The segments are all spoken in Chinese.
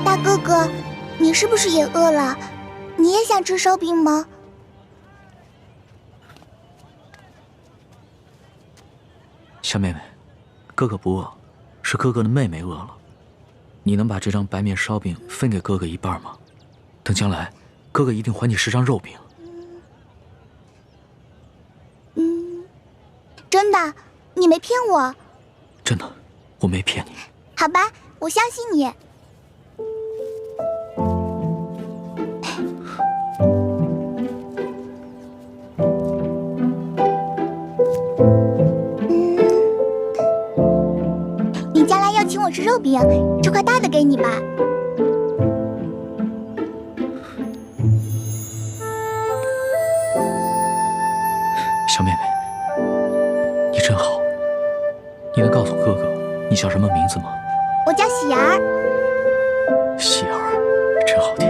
大哥哥，你是不是也饿了？你也想吃烧饼吗？小妹妹，哥哥不饿，是哥哥的妹妹饿了。你能把这张白面烧饼分给哥哥一半吗？等将来，哥哥一定还你10张肉饼。真的，你没骗我。真的，我没骗你。好吧，我相信你。你将来要请我吃肉饼，这块大的给你吧。小妹妹，你真好。你能告诉哥哥你叫什么名字吗？我叫喜儿。喜儿，真好听。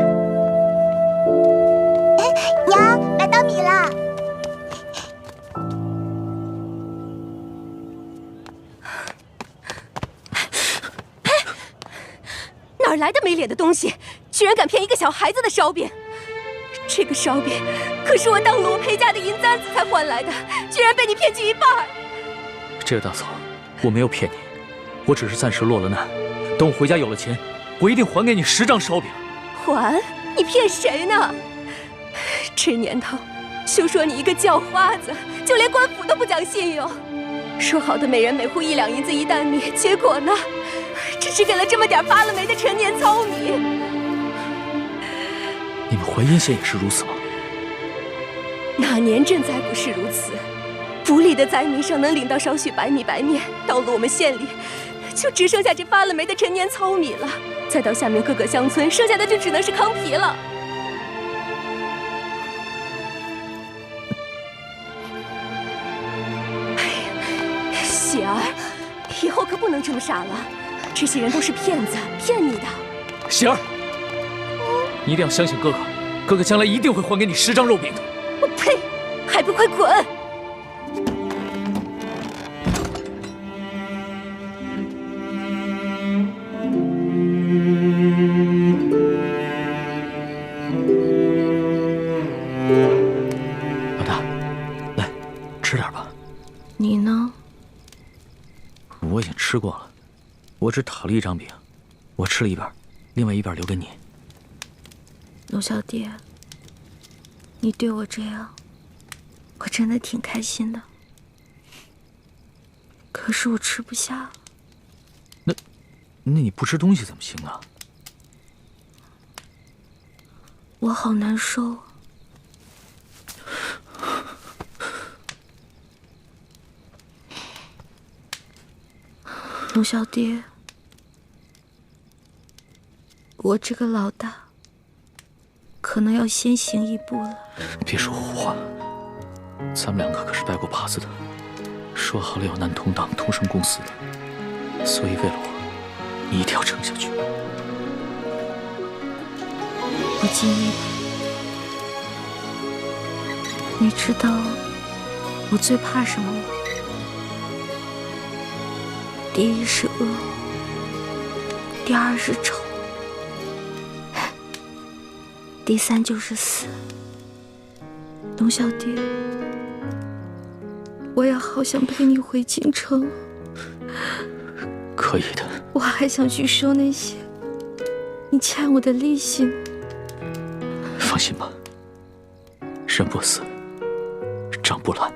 娘，来当米了。哪来的没脸的东西，居然敢骗一个小孩子的烧饼！这个烧饼可是我当罗培家的银簪子才换来的，居然被你骗去一半。这个大嫂，我没有骗你，我只是暂时落了难。等我回家有了钱，我一定还给你10张烧饼。还？你骗谁呢？这年头，休说你一个叫花子，就连官府都不讲信用。说好的每人每户1两银子1担米，结果呢？只是给了这么点发了霉的陈年糙米。你们淮阴县也是如此吗？哪年赈灾不是如此？府里的灾民上能领到少许白米白面，到了我们县里，就只剩下这发了霉的陈年糙米了。再到下面各个乡村，剩下的就只能是糠皮了。哎呀，喜儿，以后可不能这么傻了。这些人都是骗子，骗你的。喜儿，你一定要相信哥哥，哥哥将来一定会还给你10张肉饼的。我呸！还不快滚！老大，来，吃点吧。你呢？我已经吃过了，我只讨了1张饼，我吃了一半，另外一半留给你。龙小弟，你对我这样，我真的挺开心的。可是我吃不下了。那你不吃东西怎么行啊？我好难受。龙小弟，我这个老大可能要先行一步了。别说胡话，咱们2个可是拜过把子的，说好了要难同党，同生共死的，所以为了我，你一定要撑下去。我尽力吧。你知道我最怕什么吗？第一是恶，第2是丑，第3就是死。龙小弟，我也好想陪你回京城。可以的。我还想去收那些你欠我的利息呢。放心吧，人不死，账不烂，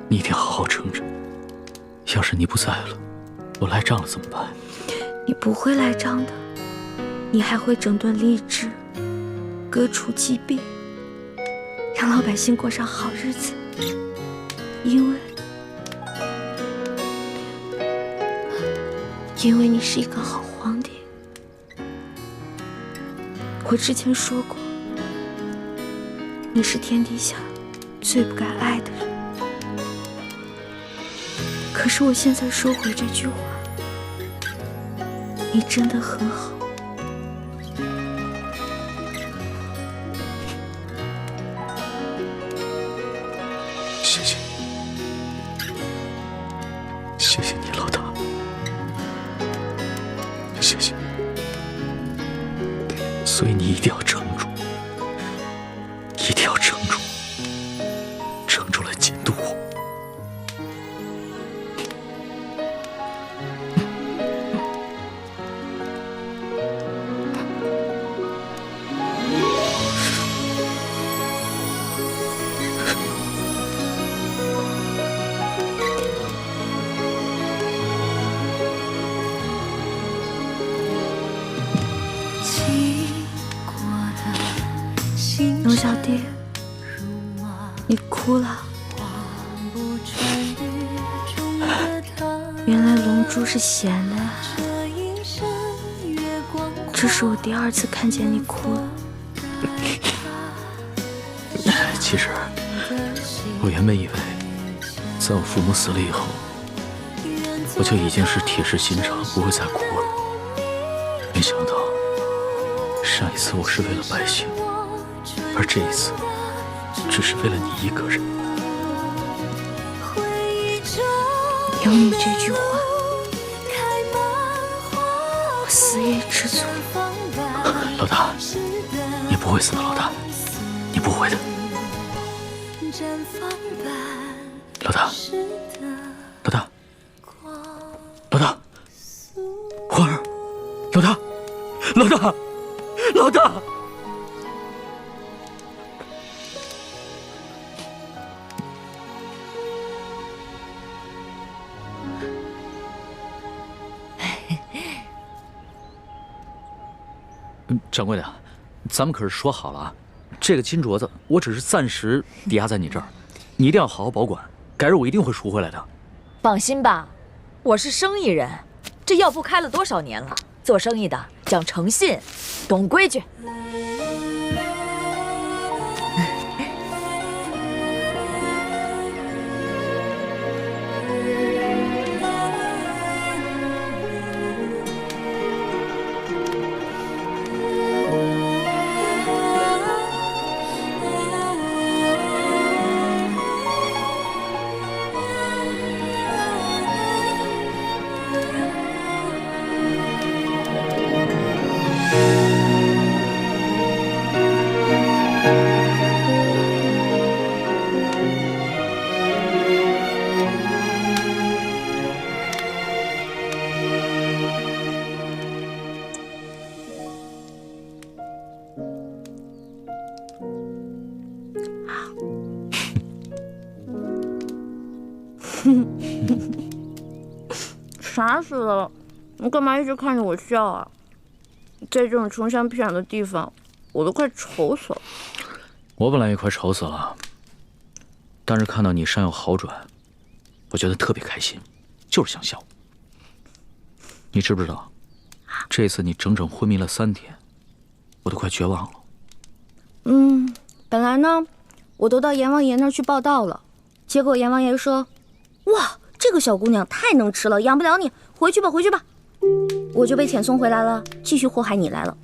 你一定好好撑着。要是你不在了，我赖账了怎么办？你不会赖账的，你还会整顿吏治，革除疾病，让老百姓过上好日子。因为你是一个好皇帝。我之前说过，你是天底下最不该爱的人。可是我现在收回这句话，你真的很好。谢谢，谢谢你，老大，谢谢。所以你一定要撑住，一定要撑住，撑住来监督我。龙小弟，你哭了。原来龙珠是咸的呀。这是我第2次看见你哭了。其实，我原本以为，在我父母死了以后，我就已经是铁石心肠，不会再哭了。没想到，上一次我是为了百姓。而这一次，只是为了你一个人。有你这句话，我死也知足。老大，你不会死的，老大，你不会的。老大，老大，老大，花儿，老大，老大，老大。掌柜的，咱们可是说好了啊，这个金镯子我只是暂时抵押在你这儿，你一定要好好保管，改日我一定会赎回来的。放心吧，我是生意人，这药铺开了多少年了，做生意的讲诚信，懂规矩。傻死了，你干嘛一直看着我笑啊？在这种穷乡僻壤的地方，我都快愁死了。我本来也快愁死了，但是看到你伤有好转，我觉得特别开心，就是想笑。你知不知道，这次你整整昏迷了3天，我都快绝望了。本来呢，我都到阎王爷那儿去报道了，结果阎王爷说：“哇，这个小姑娘太能吃了，养不了你，回去吧，回去吧。”我就被遣送回来了，继续祸害你来了。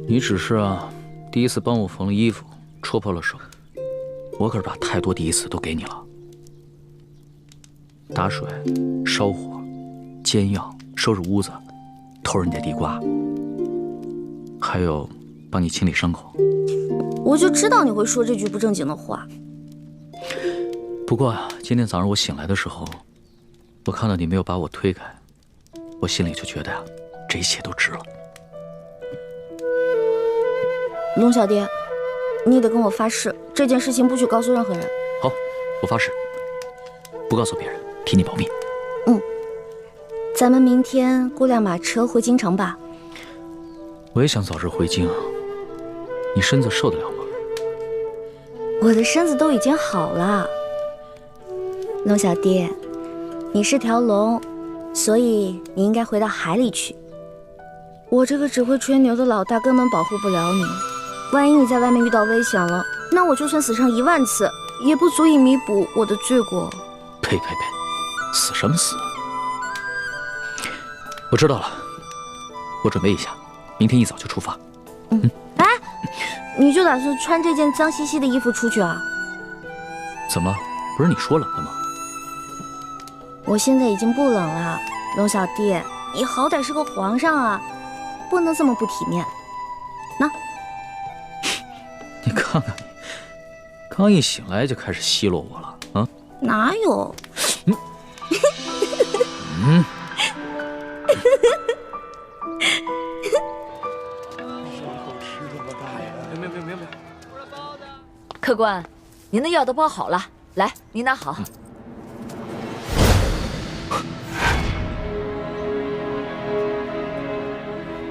你只是第一次帮我缝了衣服，戳破了手，我可是把太多第一次都给你了。打水、烧火、煎药、收拾屋子、偷人家地瓜，还有帮你清理伤口。我就知道你会说这句不正经的话。不过今天早上我醒来的时候，我看到你没有把我推开，我心里就觉得这一切都值了。龙小爹，你得跟我发誓，这件事情不许告诉任何人。好，我发誓，不告诉别人，替你保密。咱们明天雇辆马车回京城吧。我也想早日回京，你身子受得了吗？我的身子都已经好了。龙小爹，你是条龙，所以你应该回到海里去。我这个只会吹牛的老大根本保护不了你，万一你在外面遇到危险了，那我就算死上1万次，也不足以弥补我的罪过。呸！死什么死？我知道了，我准备一下，明天一早就出发。哎，你就打算穿这件脏兮兮的衣服出去啊？怎么了？不是你说冷的吗？我现在已经不冷了，龙小弟，你好歹是个皇上啊，不能这么不体面。那，你看看你，刚一醒来就开始奚落我了啊？哪有？客官，您的药都包好了，来，您拿好。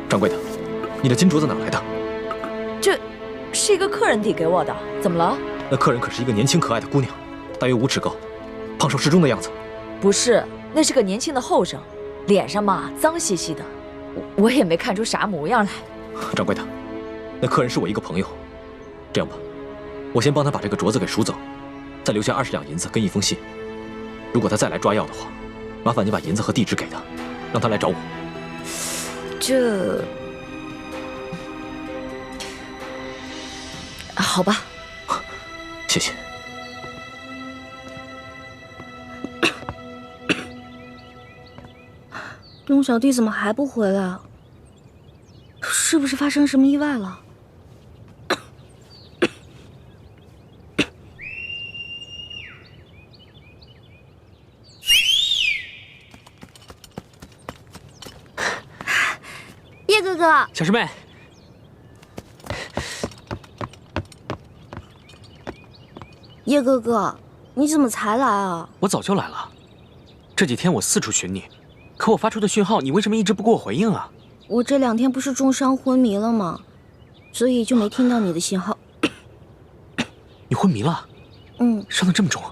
掌柜的，你的金镯子哪来的？这是一个客人递给我的，怎么了？那客人可是一个年轻可爱的姑娘，大约5尺高，胖瘦适中的样子。不是，那是个年轻的后生，脸上嘛脏兮兮的，我也没看出啥模样来。掌柜的，那客人是我一个朋友，这样吧，我先帮他把这个镯子给赎走，再留下20两银子跟一封信。如果他再来抓药的话，麻烦你把银子和地址给他，让他来找我。这，好吧，谢谢。龙小弟怎么还不回来？是不是发生什么意外了？叶哥哥，小师妹，叶哥哥，你怎么才来啊？我早就来了，这几天我四处寻你，可我发出的讯号，你为什么一直不给我回应啊？我这2天不是重伤昏迷了吗？所以就没听到你的信号。你昏迷了？嗯，伤得这么重？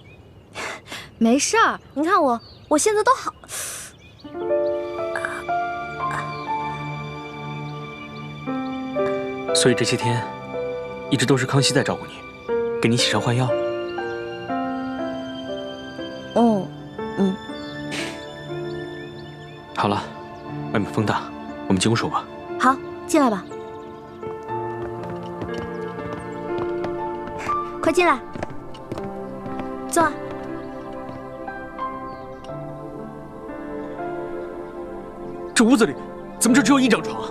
没事儿，你看我现在都好。所以这些天，一直都是康熙在照顾你，给你洗伤换药。哦，嗯。好了，外面风大，我们进屋说吧。好，进来吧。快进来，坐。这屋子里怎么就只有1张床？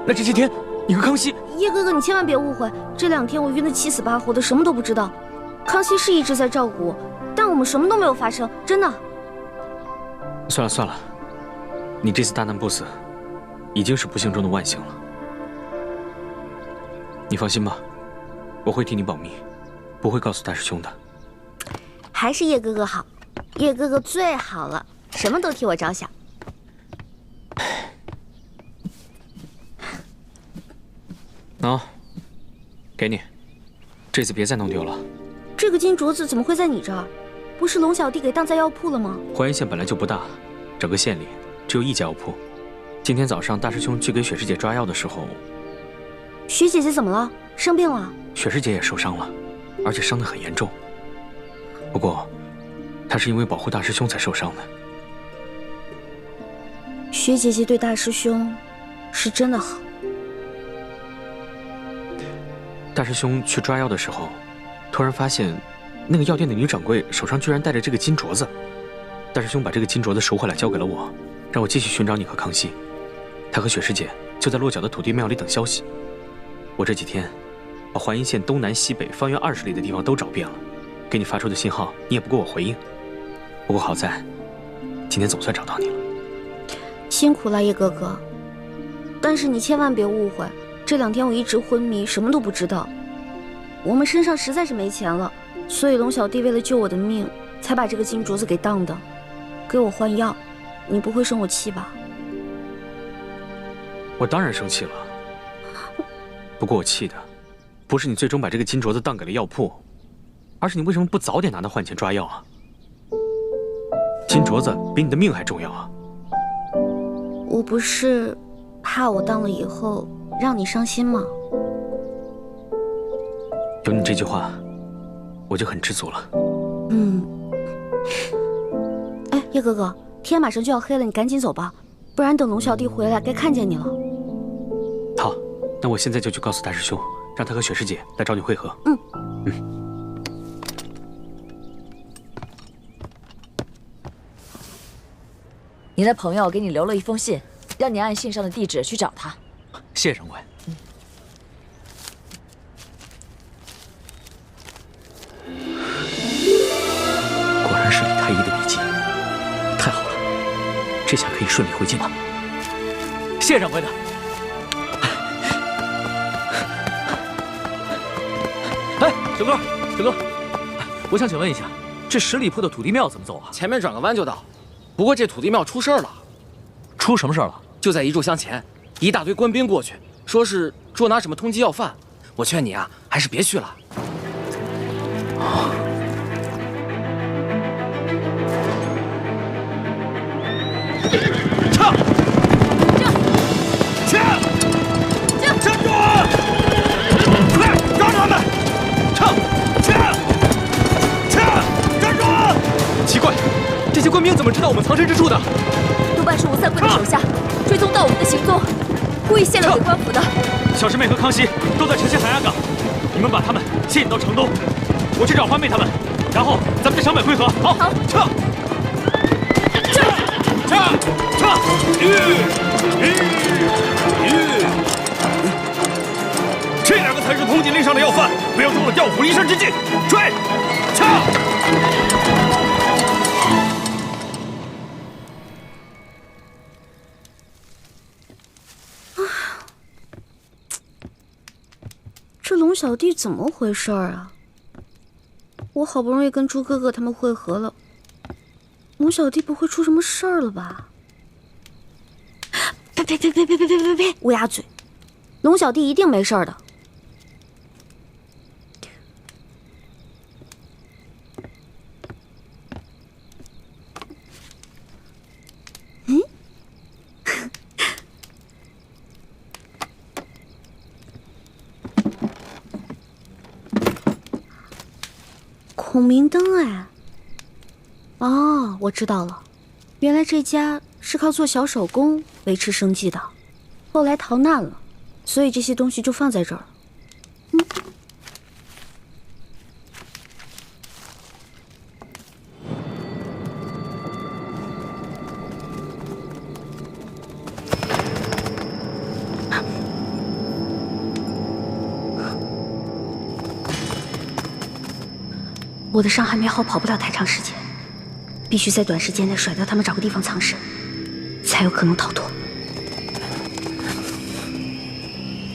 那这些天你和康熙……叶哥哥，你千万别误会，这2天我晕得七死八活的，什么都不知道。康熙是一直在照顾我，但我们什么都没有发生，真的。算了算了，你这次大难不死，已经是不幸中的万幸了。你放心吧，我会替你保密，不会告诉大师兄的。还是叶哥哥好，叶哥哥最好了，什么都替我着想。喏，给你，这次别再弄丢了。这个金镯子怎么会在你这儿？不是龙小弟给当在药铺了吗？淮阴县本来就不大，整个县里只有1家药铺。今天早上大师兄去给雪师姐抓药的时候，雪姐姐怎么了？生病了？雪师姐也受伤了，而且伤得很严重。不过，她是因为保护大师兄才受伤的。雪姐姐对大师兄是真的好。大师兄去抓药的时候，突然发现那个药店的女掌柜手上居然戴着这个金镯子。大师兄把这个金镯子赎回来交给了我，让我继续寻找你和康熙。他和雪师姐就在落脚的土地庙里等消息。我这几天把淮阴县东南西北方圆20里的地方都找遍了，给你发出的信号你也不给我回应。不过好在今天总算找到你了。辛苦了叶哥哥，但是你千万别误会，这2天我一直昏迷，什么都不知道。我们身上实在是没钱了，所以龙小弟为了救我的命，才把这个金镯子给当的，给我换药。你不会生我气吧？我当然生气了，不过我气的不是你最终把这个金镯子当给了药铺，而是你为什么不早点拿它换钱抓药啊？金镯子比你的命还重要啊！我不是怕我当了以后让你伤心吗？有你这句话，我就很知足了。哎，叶哥哥，天马上就要黑了，你赶紧走吧，不然等龙小弟回来该看见你了。好，那我现在就去告诉大师兄，让他和雪师姐来找你会合。您的朋友给你留了一封信，让你按信上的地址去找他。谢谢掌柜。果然是李太医的笔迹，太好了，这下可以顺利回京了。谢掌柜的。哎，小哥，小哥，我想请问一下，这10里铺的土地庙怎么走啊？前面转个弯就到。不过这土地庙出事儿了。出什么事儿了？就在1炷香前，一大堆官兵过去，说是捉拿什么通缉要犯。我劝你啊，还是别去了。撤！站住！快抓住他们！站住！奇怪，这些官兵怎么知道我们藏身之处的？多半是吴三桂的手下追踪到我们的行踪，故意泄露给官府的。小师妹和康熙都在城西海岸港，你们把他们吸引到城东，我去找欢妹他们，然后咱们在城北会合。好，撤！这2个才是通缉令上的要犯，不要中了调虎离山之计。追！撤！这龙小弟怎么回事啊？我好不容易跟猪哥哥他们会合了，龙小弟不会出什么事儿了吧？呸！乌鸦嘴！龙小弟一定没事儿的。孔明灯哎！哦，我知道了，原来这家是靠做小手工维持生计的，后来逃难了，所以这些东西就放在这儿了。我的伤还没好，跑不了太长时间，必须在短时间内甩掉他们，找个地方藏身，才有可能逃脱。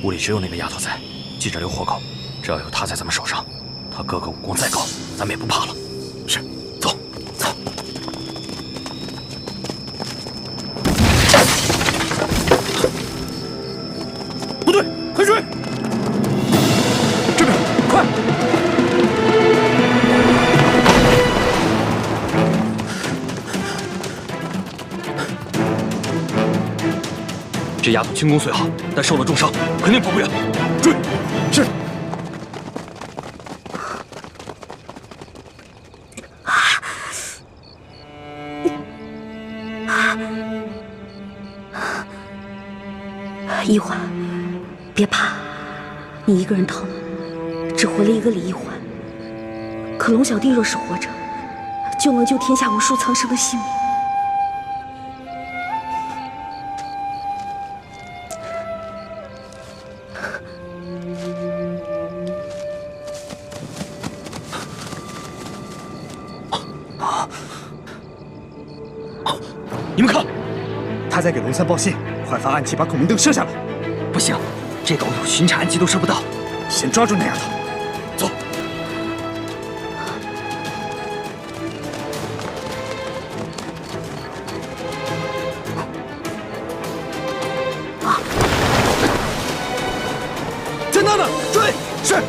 屋里只有那个丫头在，记着留活口，只要有她在咱们手上，她哥哥武功再高，咱们也不怕了。是，走。不对，快追！这边，快！这丫头轻功虽好，但受了重伤，肯定跑不远。追！是。一环，别怕，你一个人逃了，只回了一个李一环。可龙小弟若是活着，就能救天下无数苍生的性命。你们看，他在给龙三报信，快发暗器把孔明灯射下来。不行，这狗有巡查暗器都射不到。先抓住那丫头，走。在那呢，追！是。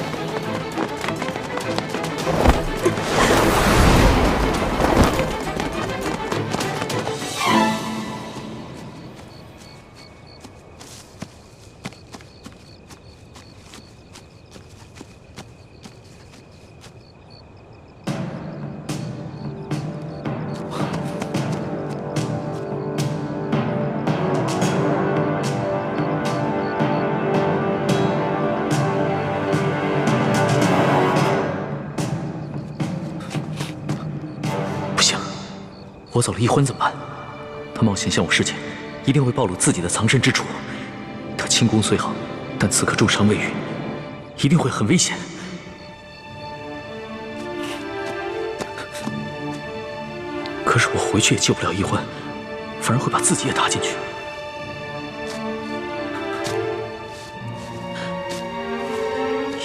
我走了一婚怎么办？他冒险向我示警，一定会暴露自己的藏身之处。他轻功虽好，但此刻重伤未愈，一定会很危险。可是我回去也救不了易欢，反而会把自己也搭进去。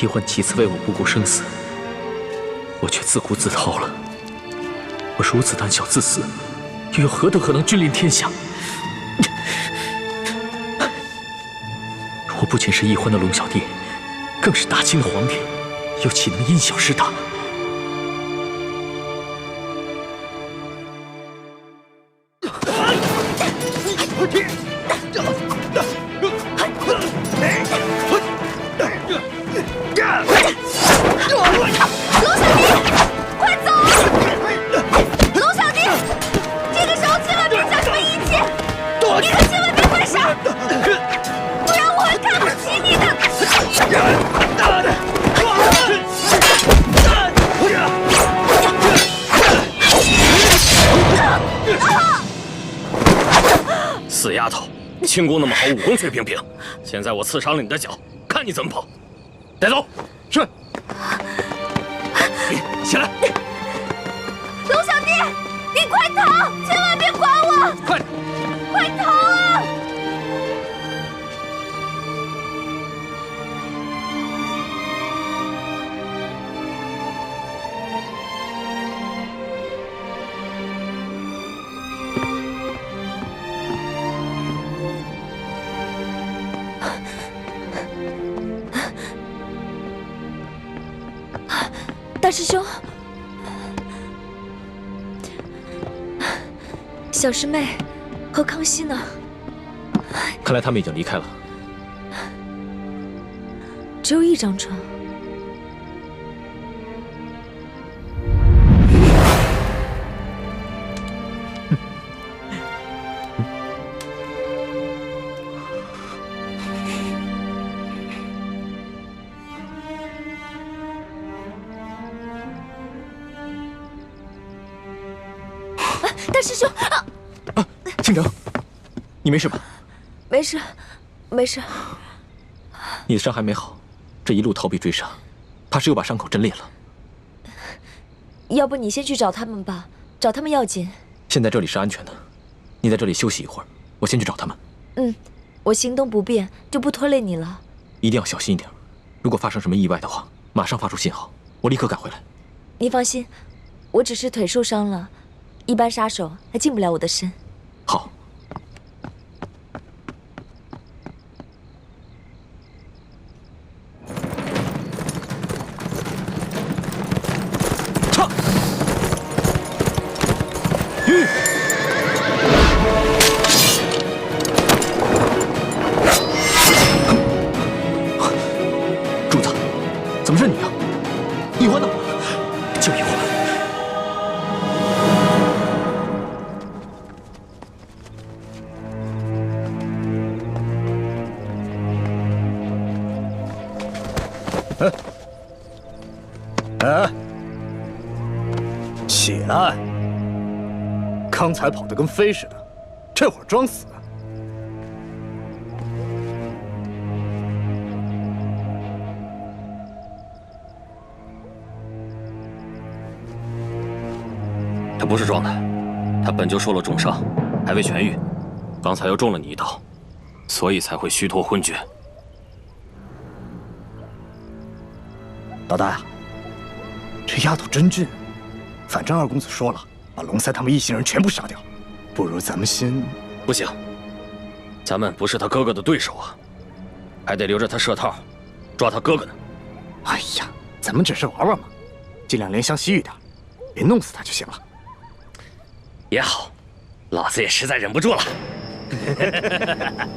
易欢几次为我不顾生死，我却自顾自逃了。我如此胆小自私，又有何德何能君临天下？我不仅是易欢的龙小弟，更是大清的皇帝，又岂能因小失大？死丫头，轻功那么好，武功却平平。现在我刺伤了你的脚，看你怎么跑！带走。是。起来。龙小弟，你快逃！千万别管我！快逃啊！大师兄，小师妹和康熙呢？看来他们已经离开了。只有一张床。大师兄，倾城，你没事吧？没事，没事。你的伤还没好，这一路逃避追杀，怕是又把伤口震裂了。要不你先去找他们吧，找他们要紧。现在这里是安全的，你在这里休息一会儿，我先去找他们。嗯，我行动不便，就不拖累你了。一定要小心一点，如果发生什么意外的话，马上发出信号，我立刻赶回来。你放心，我只是腿受伤了，一般杀手还近不了我的身。好。唱。柱子，怎么是你啊？易欢呢？就易欢。起来！刚才跑得跟飞似的，这会儿装死。他不是装的，他本就受了重伤，还未痊愈，刚才又中了你一刀，所以才会虚脱昏厥。老大呀，这丫头真俊。反正二公子说了，把龙塞他们一行人全部杀掉。不如咱们先……不行，咱们不是他哥哥的对手啊，还得留着他设套，抓他哥哥呢。哎呀，咱们只是玩玩嘛，尽量怜香惜玉点，别弄死他就行了。也好，老子也实在忍不住了。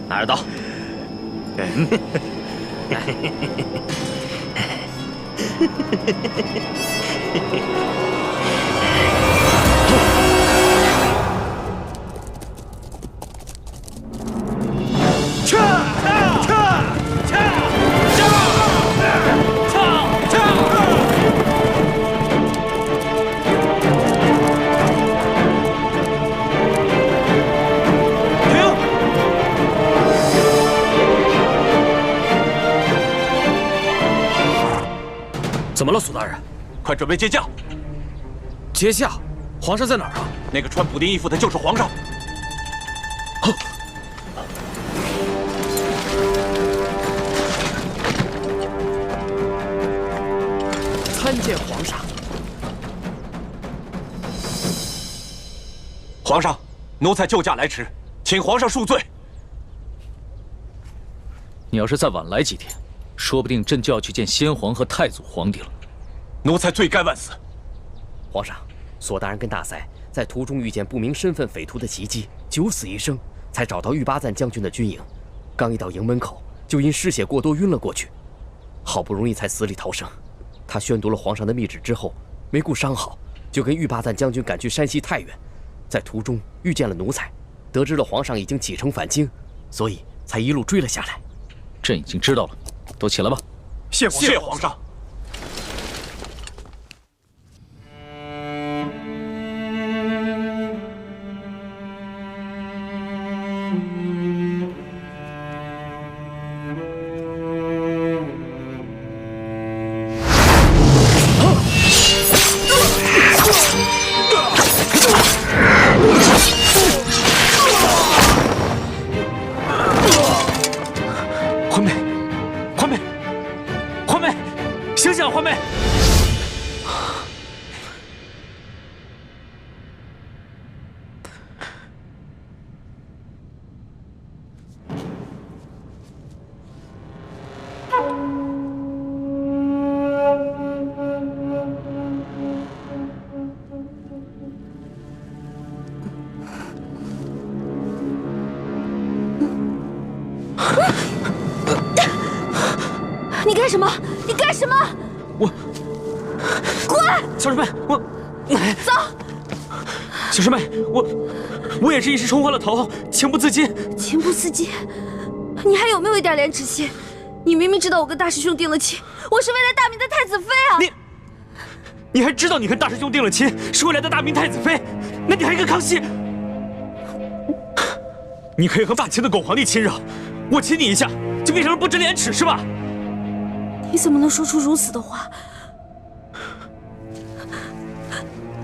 拿着刀。么了，苏大人？快准备接驾！接驾？皇上在哪儿啊？那个穿补丁衣服的就是皇上。参见皇上。皇上，奴才救驾来迟，请皇上恕罪。你要是再晚来几天，说不定朕就要去见先皇和太祖皇帝了。奴才罪该万死。皇上，索大人跟大塞在途中遇见不明身份匪徒的袭击，九死一生，才找到玉巴赞将军的军营。刚一到营门口，就因失血过多晕了过去，好不容易才死里逃生。他宣读了皇上的密旨之后，没顾伤好，就跟玉巴赞将军赶去山西太原，在途中遇见了奴才，得知了皇上已经启程返京，所以才一路追了下来。朕已经知道了，都起来吧。谢皇上。你干什么？你干什么？我滚！小师妹，我走。小师妹，我也是一时冲昏了头，情不自禁。情不自禁？你还有没有一点廉耻心？你明明知道我跟大师兄定了亲，我是未来大明的太子妃啊！你还知道你跟大师兄定了亲，是未来的大明太子妃？那你还跟康熙？你可以和大清的狗皇帝亲热，我亲你一下，就变成了不知廉耻是吧？你怎么能说出如此的话？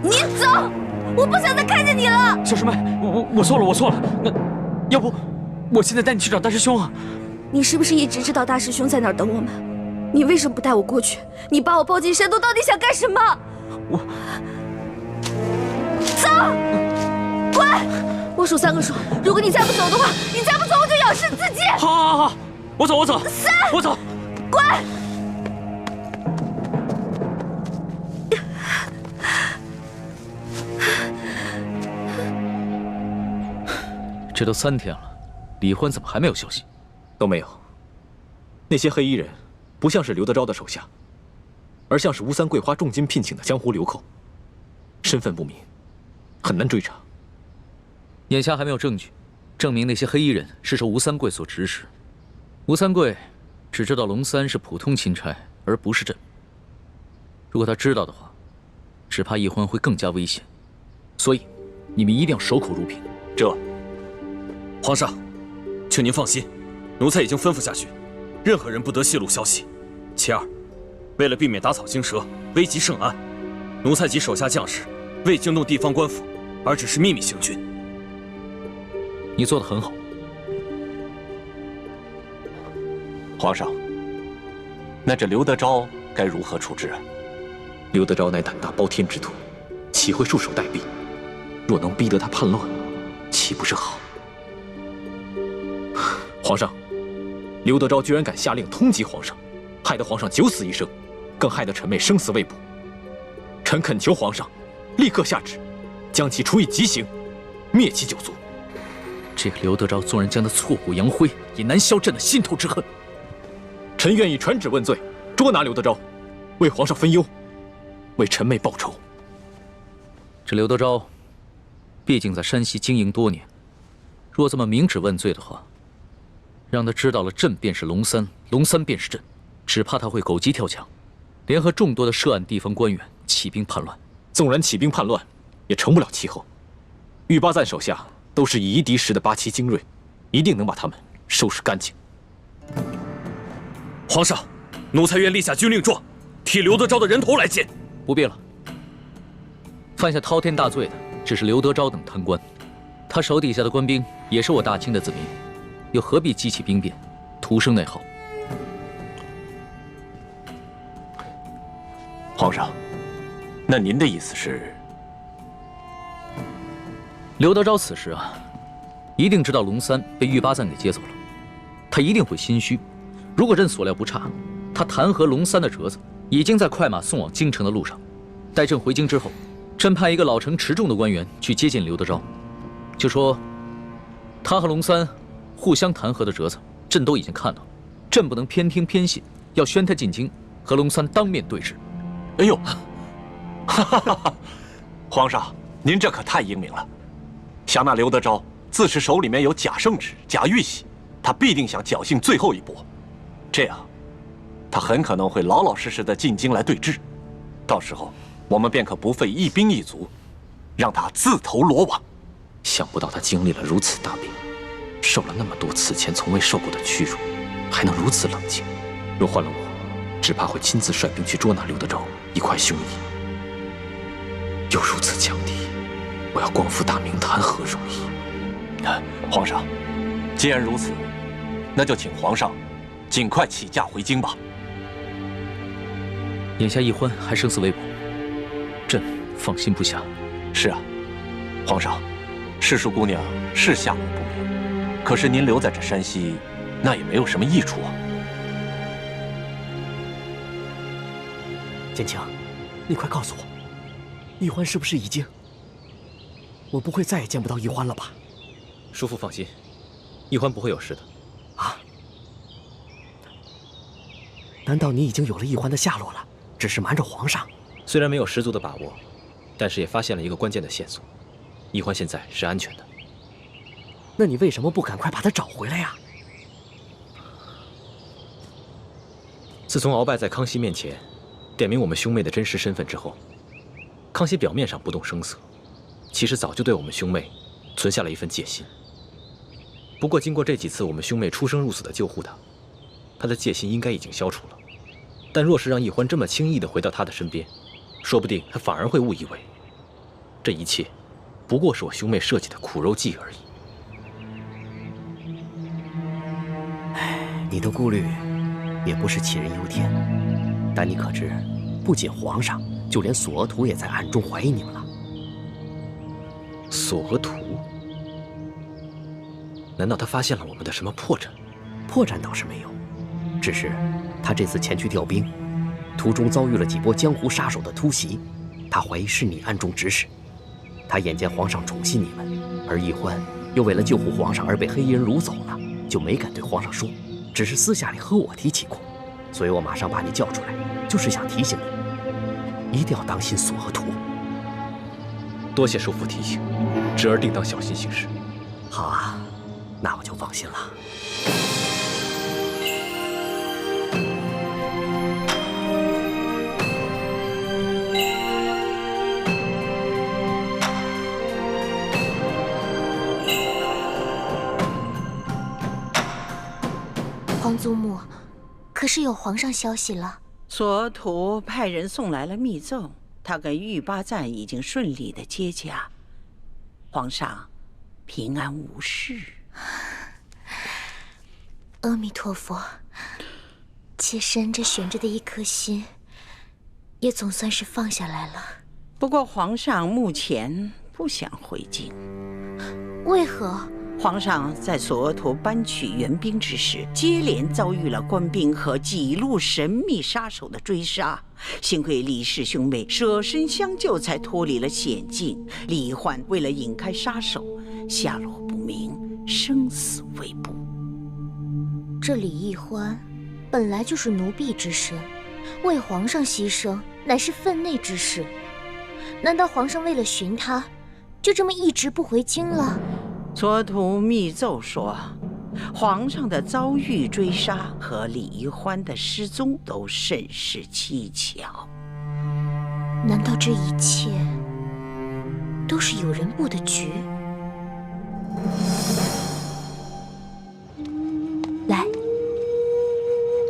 你走！我不想再看见你了。小师妹，我错了，我错了。那要不我现在带你去找大师兄啊？你是不是一直知道大师兄在哪儿等我们？你为什么不带我过去？你把我抱进山洞，到底想干什么？走！滚！我数3个数，如果你再不走的话，你再不走我就咬死自己。好，我走。3，我走。滚！这都3天了，李欢怎么还没有消息？都没有。那些黑衣人不像是刘德昭的手下，而像是吴三桂花重金聘请的江湖流寇，身份不明，很难追查。眼下还没有证据证明那些黑衣人是受吴三桂所指使。吴三桂只知道龙三是普通钦差，而不是朕。如果他知道的话，只怕易欢会更加危险。所以，你们一定要守口如瓶。皇上，请您放心，奴才已经吩咐下去，任何人不得泄露消息。其二，为了避免打草惊蛇、危及圣安，奴才及手下将士未惊动地方官府，而只是秘密行军。你做得很好。皇上，那这刘德昭该如何处置啊？刘德昭乃胆大包天之徒，岂会束手待毙？若能逼得他叛乱，岂不是好？皇上，刘德昭居然敢下令通缉皇上，害得皇上九死一生，更害得臣妹生死未卜。臣恳求皇上立刻下旨，将其处以极刑，灭其九族。这个刘德昭纵然将他挫骨扬灰，也难消朕的心头之恨。臣愿意传旨问罪，捉拿刘德昭，为皇上分忧，为臣妹报仇。这刘德昭，毕竟在山西经营多年，若这么明旨问罪的话，让他知道了朕便是龙三，龙三便是朕，只怕他会狗急跳墙，联合众多的涉案地方官员起兵叛乱。纵然起兵叛乱，也成不了气候。玉巴赞手下都是以夷敌十的8旗精锐，一定能把他们收拾干净。皇上，奴才愿立下军令状，替刘德昭的人头来见。不必了。犯下滔天大罪的只是刘德昭等贪官，他手底下的官兵也是我大清的子民，又何必激起兵变，徒生内耗？皇上，那您的意思是？刘德昭此时啊，一定知道龙三被玉八赞给接走了，他一定会心虚。如果朕所料不差，他弹劾龙三的折子已经在快马送往京城的路上。待朕回京之后，朕派一个老成持重的官员去接见刘德昭，就说他和龙三互相弹劾的折子，朕都已经看到了，朕不能偏听偏信，要宣他进京，和龙三当面对质。哎呦，哈哈哈！皇上，您这可太英明了。想那刘德昭自是手里面有假圣旨、假玉玺，他必定想侥幸最后一搏，这样，他很可能会老老实实的进京来对质，到时候我们便可不费一兵一卒，让他自投罗网。想不到他经历了如此大病，受了那么多此前从未受过的屈辱，还能如此冷静。若换了我，只怕会亲自率兵去捉拿刘德昭，一块凶夷。又如此强敌，我要光复大明，谈何容易？皇上，既然如此，那就请皇上尽快起驾回京吧。眼下奕欢还生死未卜，朕放心不下。是啊，皇上，世淑姑娘是下落不明，可是您留在这山西，那也没有什么益处啊。建清，你快告诉我，奕欢是不是已经……我不会再也见不到奕欢了吧？叔父放心，奕欢不会有事的。啊？难道你已经有了奕欢的下落了，只是瞒着皇上？虽然没有十足的把握，但是也发现了一个关键的线索，奕欢现在是安全的。那你为什么不赶快把他找回来呀？自从鳌拜在康熙面前点明我们兄妹的真实身份之后，康熙表面上不动声色，其实早就对我们兄妹存下了一份戒心。不过经过这几次我们兄妹出生入死的救护他的戒心应该已经消除了。但若是让奕欢这么轻易地回到他的身边，说不定他反而会误以为这一切不过是我兄妹设计的苦肉计而已。你的顾虑也不是杞人忧天，但你可知，不仅皇上，就连索额图也在暗中怀疑你们了。索额图？难道他发现了我们的什么破绽？破绽倒是没有，只是他这次前去调兵，途中遭遇了几波江湖杀手的突袭，他怀疑是你暗中指使。他眼见皇上宠信你们，而奕欢又为了救护皇上而被黑衣人掳走了，就没敢对皇上说，只是私下里和我提起过。所以我马上把你叫出来，就是想提醒你，一定要当心索额图。多谢叔父提醒，侄儿定当小心行事。好啊，那我就放心了。皇祖母，可是有皇上消息了。索额图派人送来了密奏，他跟玉八赞已经顺利的接驾，皇上平安无事。阿弥陀佛，妾身这悬着的一颗心，也总算是放下来了。不过皇上目前不想回京。为何？皇上在索额图搬取援兵之时，接连遭遇了官兵和几路神秘杀手的追杀，幸亏李氏兄妹舍身相救，才脱离了险境。李焕为了引开杀手，下落不明，生死未卜。这李奕欢本来就是奴婢之身，为皇上牺牲乃是分内之事。难道皇上为了寻他，就这么一直不回京了？索额图密奏说，皇上的遭遇追杀和李奕欢的失踪都甚是蹊跷。难道这一切都是有人布的局？来，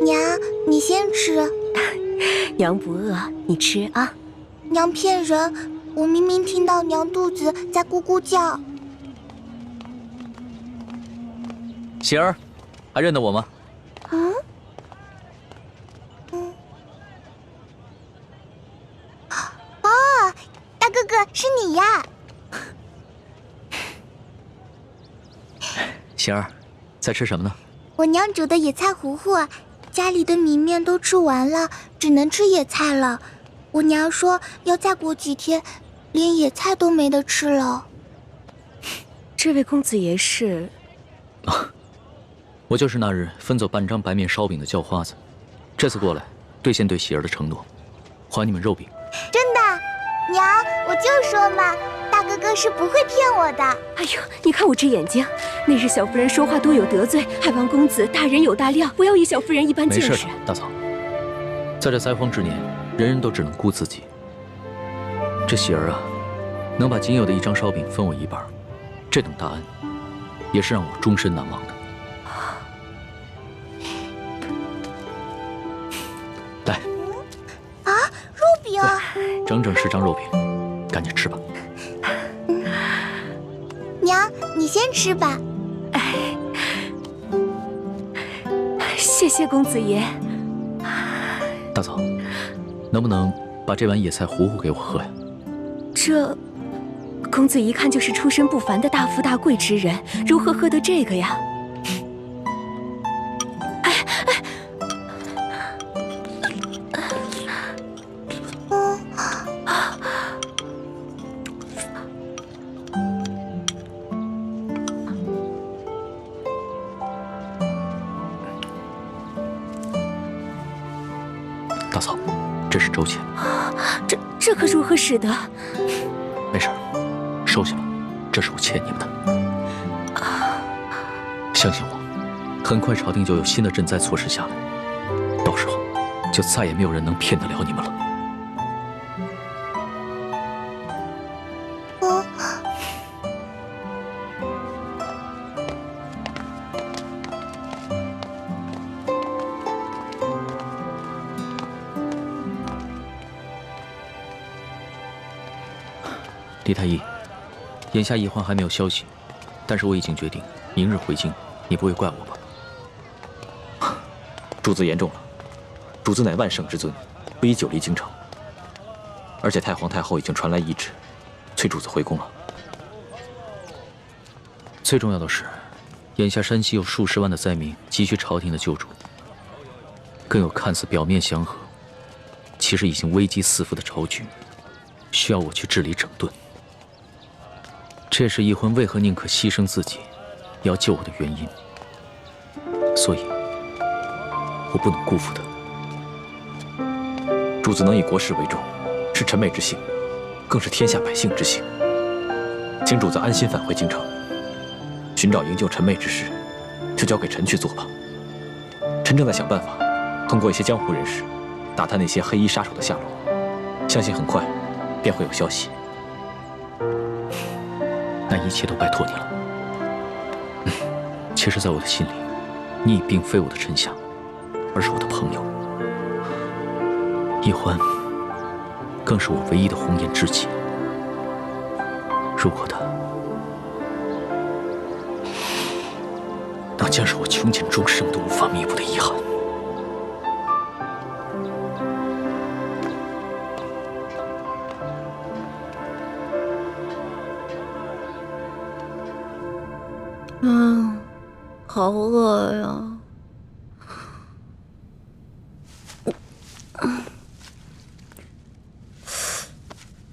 娘，你先吃。娘不饿，你吃啊。娘骗人，我明明听到娘肚子在咕咕叫。喜儿，还认得我吗？哦，大哥哥是你呀！喜儿，在吃什么呢？我娘煮的野菜糊糊，家里的米面都吃完了，只能吃野菜了。我娘说要再过几天，连野菜都没得吃了。这位公子爷是？我就是那日分走半张白面烧饼的叫花子，这次过来兑现对喜儿的承诺，还你们肉饼。真的，娘，我就说嘛，大哥哥是不会骗我的。哎呦，你看我这眼睛，那日小夫人说话多有得罪，还望公子大人有大量，不要以小夫人一般见识。没事的，大嫂，在这灾荒之年，人人都只能顾自己。这喜儿啊，能把仅有的一张烧饼分我一半，这等大恩，也是让我终身难忘的。来，啊，肉饼，整整10张肉饼，赶紧吃吧。娘，你先吃吧。谢谢公子爷。大嫂，能不能把这碗野菜糊糊给我喝呀？这公子一看就是出身不凡的大富大贵之人，如何喝得这个呀？大嫂，这是周钱。这可如何使得？没事，收下吧，这是我欠你们的。相信我，很快朝廷就有新的赈灾措施下来，到时候就再也没有人能骗得了你们了。李太医，眼下医患还没有消息，但是我已经决定明日回京，你不会怪我吧？主子言重了，主子乃万圣之尊，不宜久离京城。而且太皇太后已经传来懿旨，催主子回宫了。最重要的是，眼下山西有数十万的灾民急需朝廷的救助，更有看似表面祥和，其实已经危机四伏的朝局，需要我去治理整顿。这也是奕婚为何宁可牺牲自己，也要救我的原因。所以，我不能辜负他。主子能以国事为重，是臣妹之幸，更是天下百姓之幸。请主子安心返回京城，寻找营救臣妹之事，就交给臣去做吧。臣正在想办法，通过一些江湖人士，打探那些黑衣杀手的下落，相信很快便会有消息。那一切都拜托你了。其实，在我的心里，你已并非我的臣下，而是我的朋友。奕欢更是我唯一的红颜知己。如果他那将是我穷尽终生都无法弥补的遗憾。好饿呀！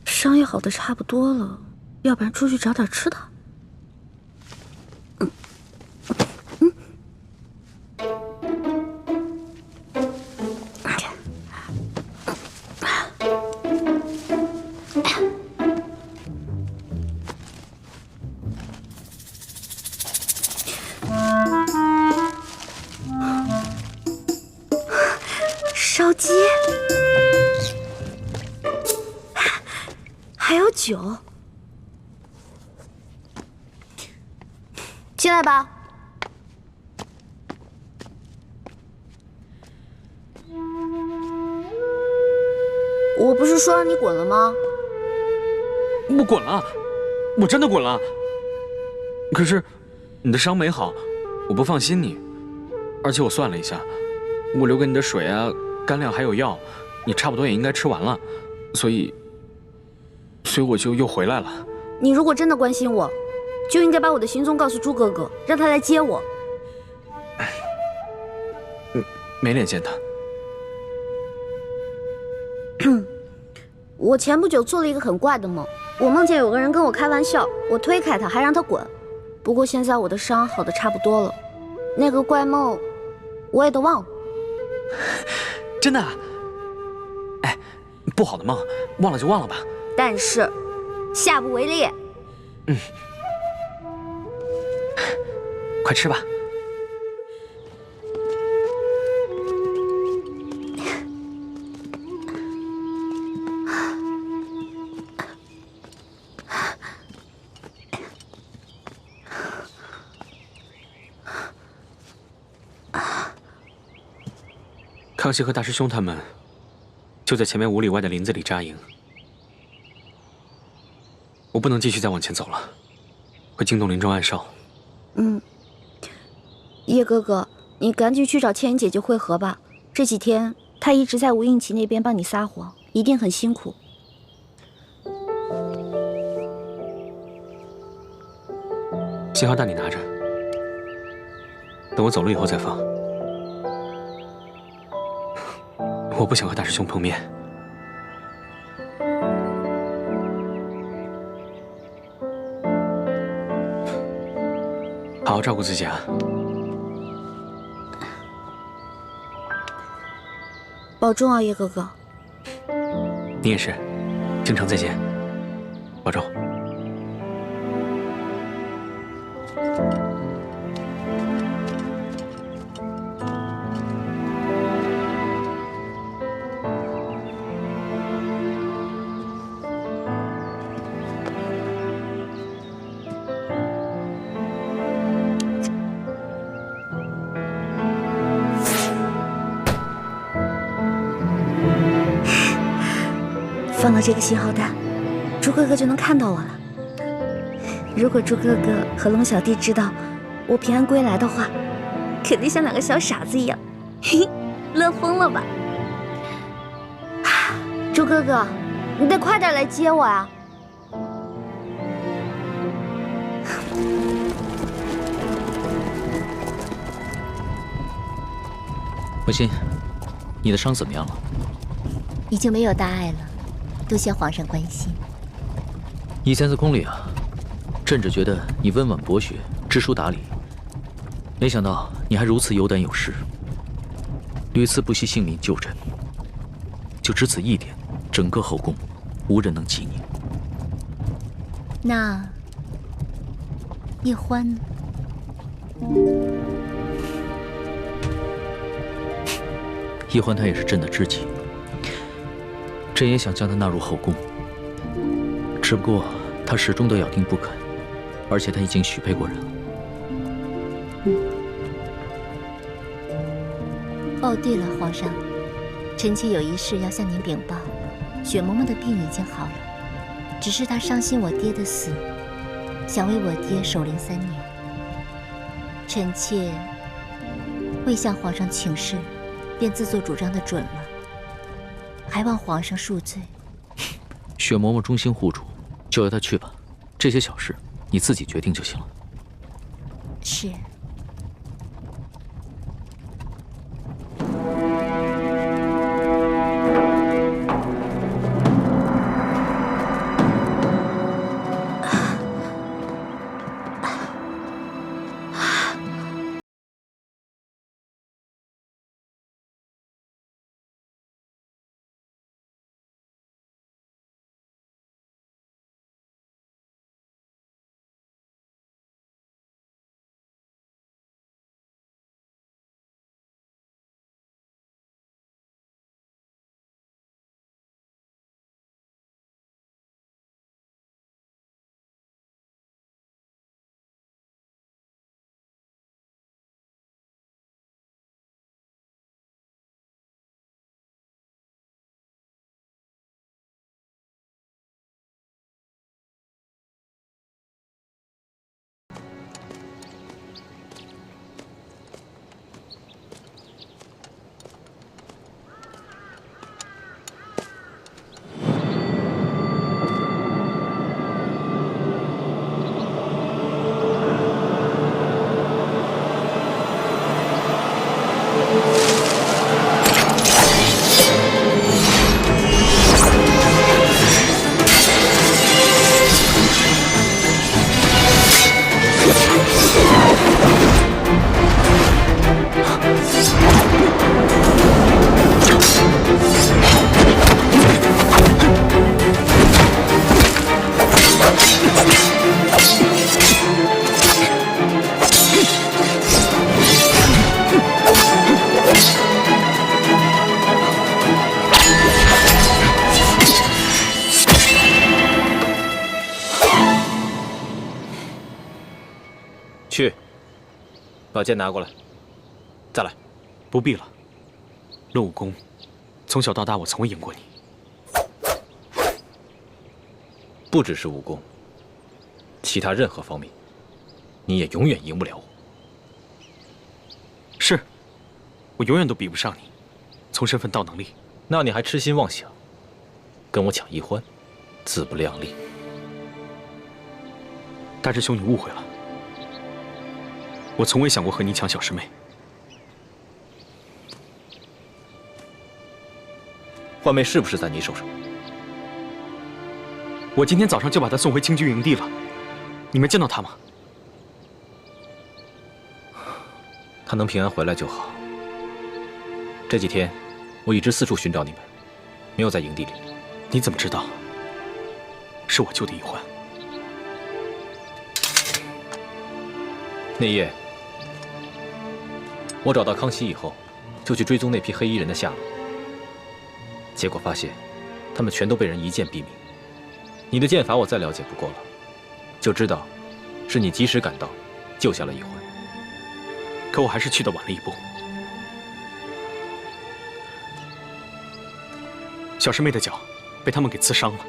伤也好的差不多了，要不然出去找点吃的。烧鸡，还有酒，进来吧。我不是说让你滚了吗？我滚了，我真的滚了。可是你的伤没好，我不放心你。而且我算了一下，我留给你的水啊、干粮还有药，你差不多也应该吃完了，所以我就又回来了。你如果真的关心我，就应该把我的行踪告诉朱哥哥，让他来接我。没脸见他。我前不久做了一个很怪的梦，我梦见有个人跟我开玩笑，我推开他，还让他滚。不过现在我的伤好的差不多了，那个怪梦我也都忘了。真的啊？哎，不好的梦，忘了就忘了吧。但是下不为例。快吃吧。康熙和大师兄他们就在前面5里外的林子里扎营，我不能继续再往前走了，会惊动林中暗哨。叶哥哥，你赶紧去找倩影姐姐会合吧。这几天她一直在吴应奇那边帮你撒谎，一定很辛苦。信号弹你拿着，等我走了以后再放。我不想和大师兄碰面。好好照顾自己啊。保重啊，叶哥哥。你也是，京城再见，保重。放了这个信号弹，朱哥哥就能看到我了。如果朱哥哥和龙小弟知道我平安归来的话，肯定像两个小傻子一样，嘿嘿，乐疯了吧？朱哥哥，你得快点来接我啊！文心，你的伤怎么样了？已经没有大碍了，多谢皇上关心。以前在宫里啊，朕只觉得你温婉博学，知书达理，没想到你还如此有胆有识，屡次不惜性命救朕。就只此一点，整个后宫无人能及你。那叶欢呢？叶欢他也是朕的知己，朕也想将他纳入后宫，只不过他始终都咬定不肯，而且他已经许配过人了。哦，对了，皇上，臣妾有一事要向您禀报。雪嬷嬷的病已经好了，只是她伤心我爹的死，想为我爹守灵3年。臣妾未向皇上请示，便自作主张的准了，还望皇上恕罪。雪嬷嬷忠心护主，就由她去吧，这些小事你自己决定就行了。是。去，把剑拿过来。再来。不必了。论武功，从小到大我从未赢过你。不只是武功，其他任何方面，你也永远赢不了我。是，我永远都比不上你，从身份到能力。那你还痴心妄想，跟我抢一欢，自不量力。大师兄，你误会了，我从未想过和你抢小师妹。幻妹是不是在你手上？我今天早上就把她送回清军营地了，你没见到她吗？她能平安回来就好。这几天，我一直四处寻找你们，没有在营地里。你怎么知道？是我救的一欢。那夜，我找到康熙以后，就去追踪那批黑衣人的下落。结果发现，他们全都被人一剑毙命。你的剑法我再了解不过了，就知道是你及时赶到，救下了一欢。可我还是去得晚了一步。小师妹的脚被他们给刺伤了，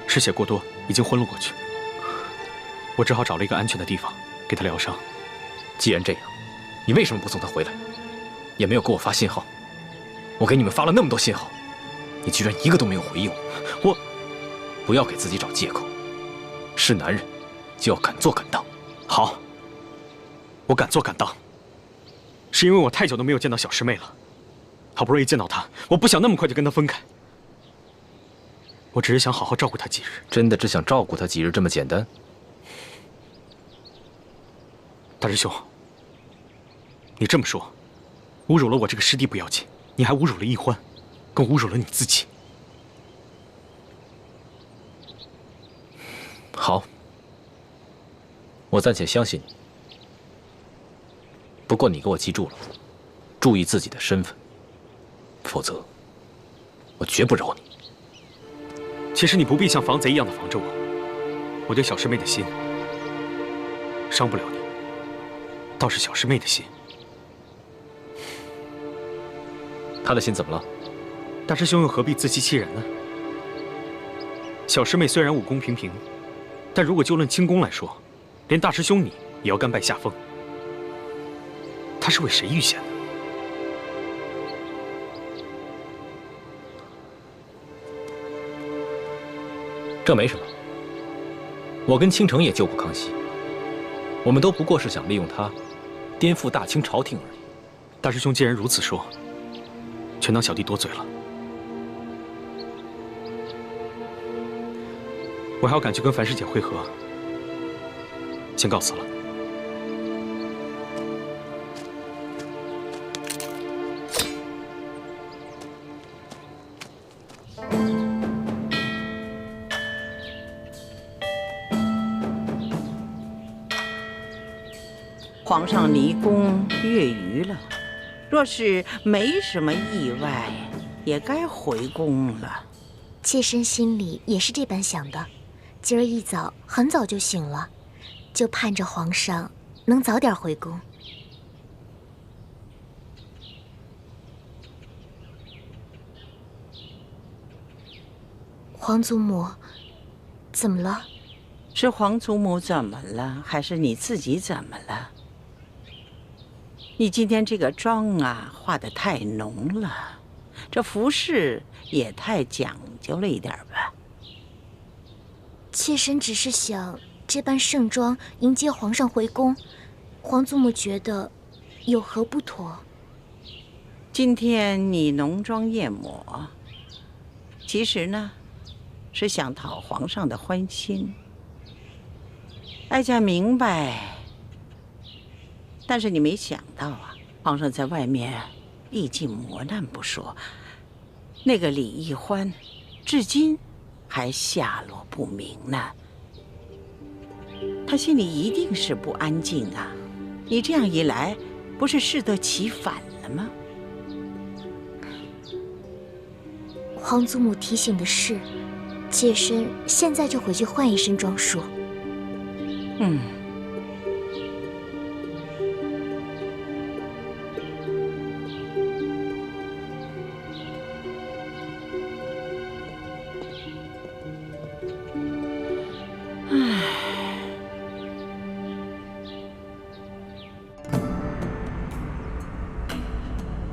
失血过多，已经昏了过去。我只好找了一个安全的地方给她疗伤。既然这样，你为什么不送她回来？也没有给我发信号。我给你们发了那么多信号，你居然一个都没有回应我。不要给自己找借口。是男人，就要敢做敢当。好，我敢做敢当，是因为我太久都没有见到小师妹了。好不容易见到她，我不想那么快就跟她分开。我只是想好好照顾她几日。真的只想照顾她几日这么简单？大师兄，你这么说，侮辱了我这个师弟不要紧，你还侮辱了一欢，更侮辱了你自己。好，我暂且相信你。不过你给我记住了，注意自己的身份，否则我绝不饶你。其实你不必像防贼一样的防着我，我对小师妹的心伤不了你，倒是小师妹的心。她的心怎么了？大师兄又何必自欺欺人呢？小师妹虽然武功平平，但如果就论轻功来说，连大师兄你也要甘拜下风。她是为谁预先的？这没什么。我跟倾城也救过康熙，我们都不过是想利用他，颠覆大清朝廷而已。大师兄既然如此说，全当小弟多嘴了。我还要赶去跟樊师姐会合，先告辞了。皇上离宫月余了，若是没什么意外，也该回宫了。妾身心里也是这般想的，今儿一早很早就醒了，就盼着皇上能早点回宫。皇祖母，怎么了？是皇祖母怎么了，还是你自己怎么了？你今天这个妆啊，化得太浓了，这服饰也太讲究了一点吧？妾身只是想这般盛装迎接皇上回宫，皇祖母觉得有何不妥？今天你浓妆艳抹，其实呢，是想讨皇上的欢心。哀家明白。但是你没想到啊，皇上在外面历尽磨难不说，那个李易欢，至今还下落不明呢。他心里一定是不安静啊！你这样一来，不是适得其反了吗？皇祖母提醒的是，妾身现在就回去换一身装束。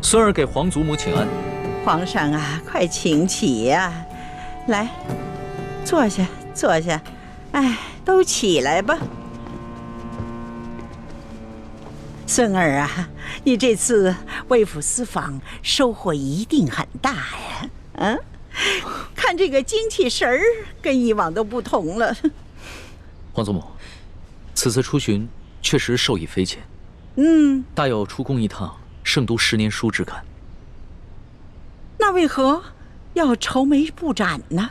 孙儿给皇祖母请安。皇上啊，快请起呀！来，坐下，坐下。哎，都起来吧。孙儿啊，你这次为府私访收获一定很大呀！嗯，看这个精气神儿，跟以往都不同了。皇祖母，此次出巡确实受益匪浅。大有出宫一趟，胜读10年书之感。那为何要愁眉不展呢？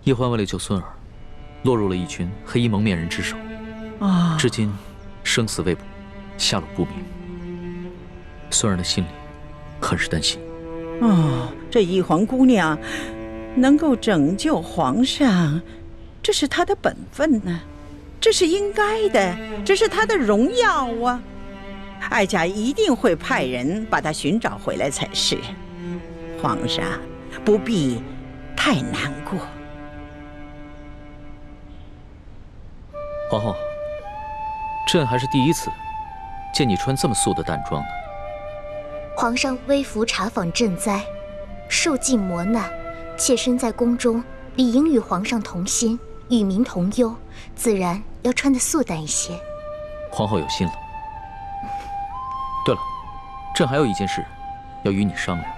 叶欢为了救孙儿，落入了一群黑衣蒙面人之手，至今生死未卜，下落不明。孙儿的心里很是担心。这一皇姑娘能够拯救皇上，这是她的本分呢，这是应该的，这是她的荣耀啊！哀家一定会派人把她寻找回来才是。皇上不必太难过。皇后，朕还是第一次见你穿这么素的淡妆呢。皇上微服查访赈灾，受尽磨难，妾身在宫中理应与皇上同心，与民同忧，自然要穿得素淡一些。皇后有心了。对了，朕还有一件事要与你商量。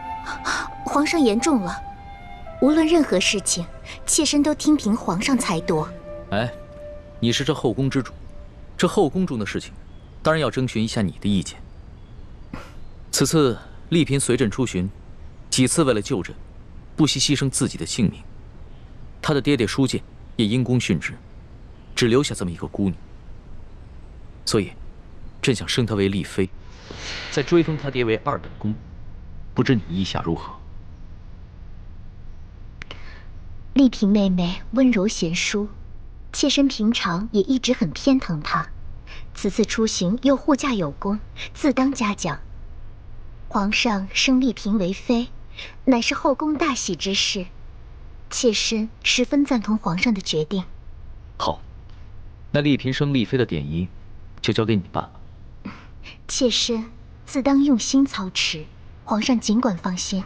皇上言重了，无论任何事情，妾身都听凭皇上裁夺。哎，你是这后宫之主，这后宫中的事情，当然要征询一下你的意见。此次丽嫔随朕出巡，几次为了救朕，不惜牺牲自己的性命。她的爹爹舒建也因公殉职，只留下这么一个孤女。所以，朕想升她为丽妃，再追封她爹为2等公。不知你意下如何？丽嫔妹妹温柔贤淑，妾身平常也一直很偏疼她。此次出行又护驾有功，自当嘉奖。皇上升丽嫔为妃，乃是后宫大喜之事，妾身十分赞同皇上的决定。好，那丽嫔升丽妃的典仪就交给你办了。妾身自当用心操持，皇上尽管放心。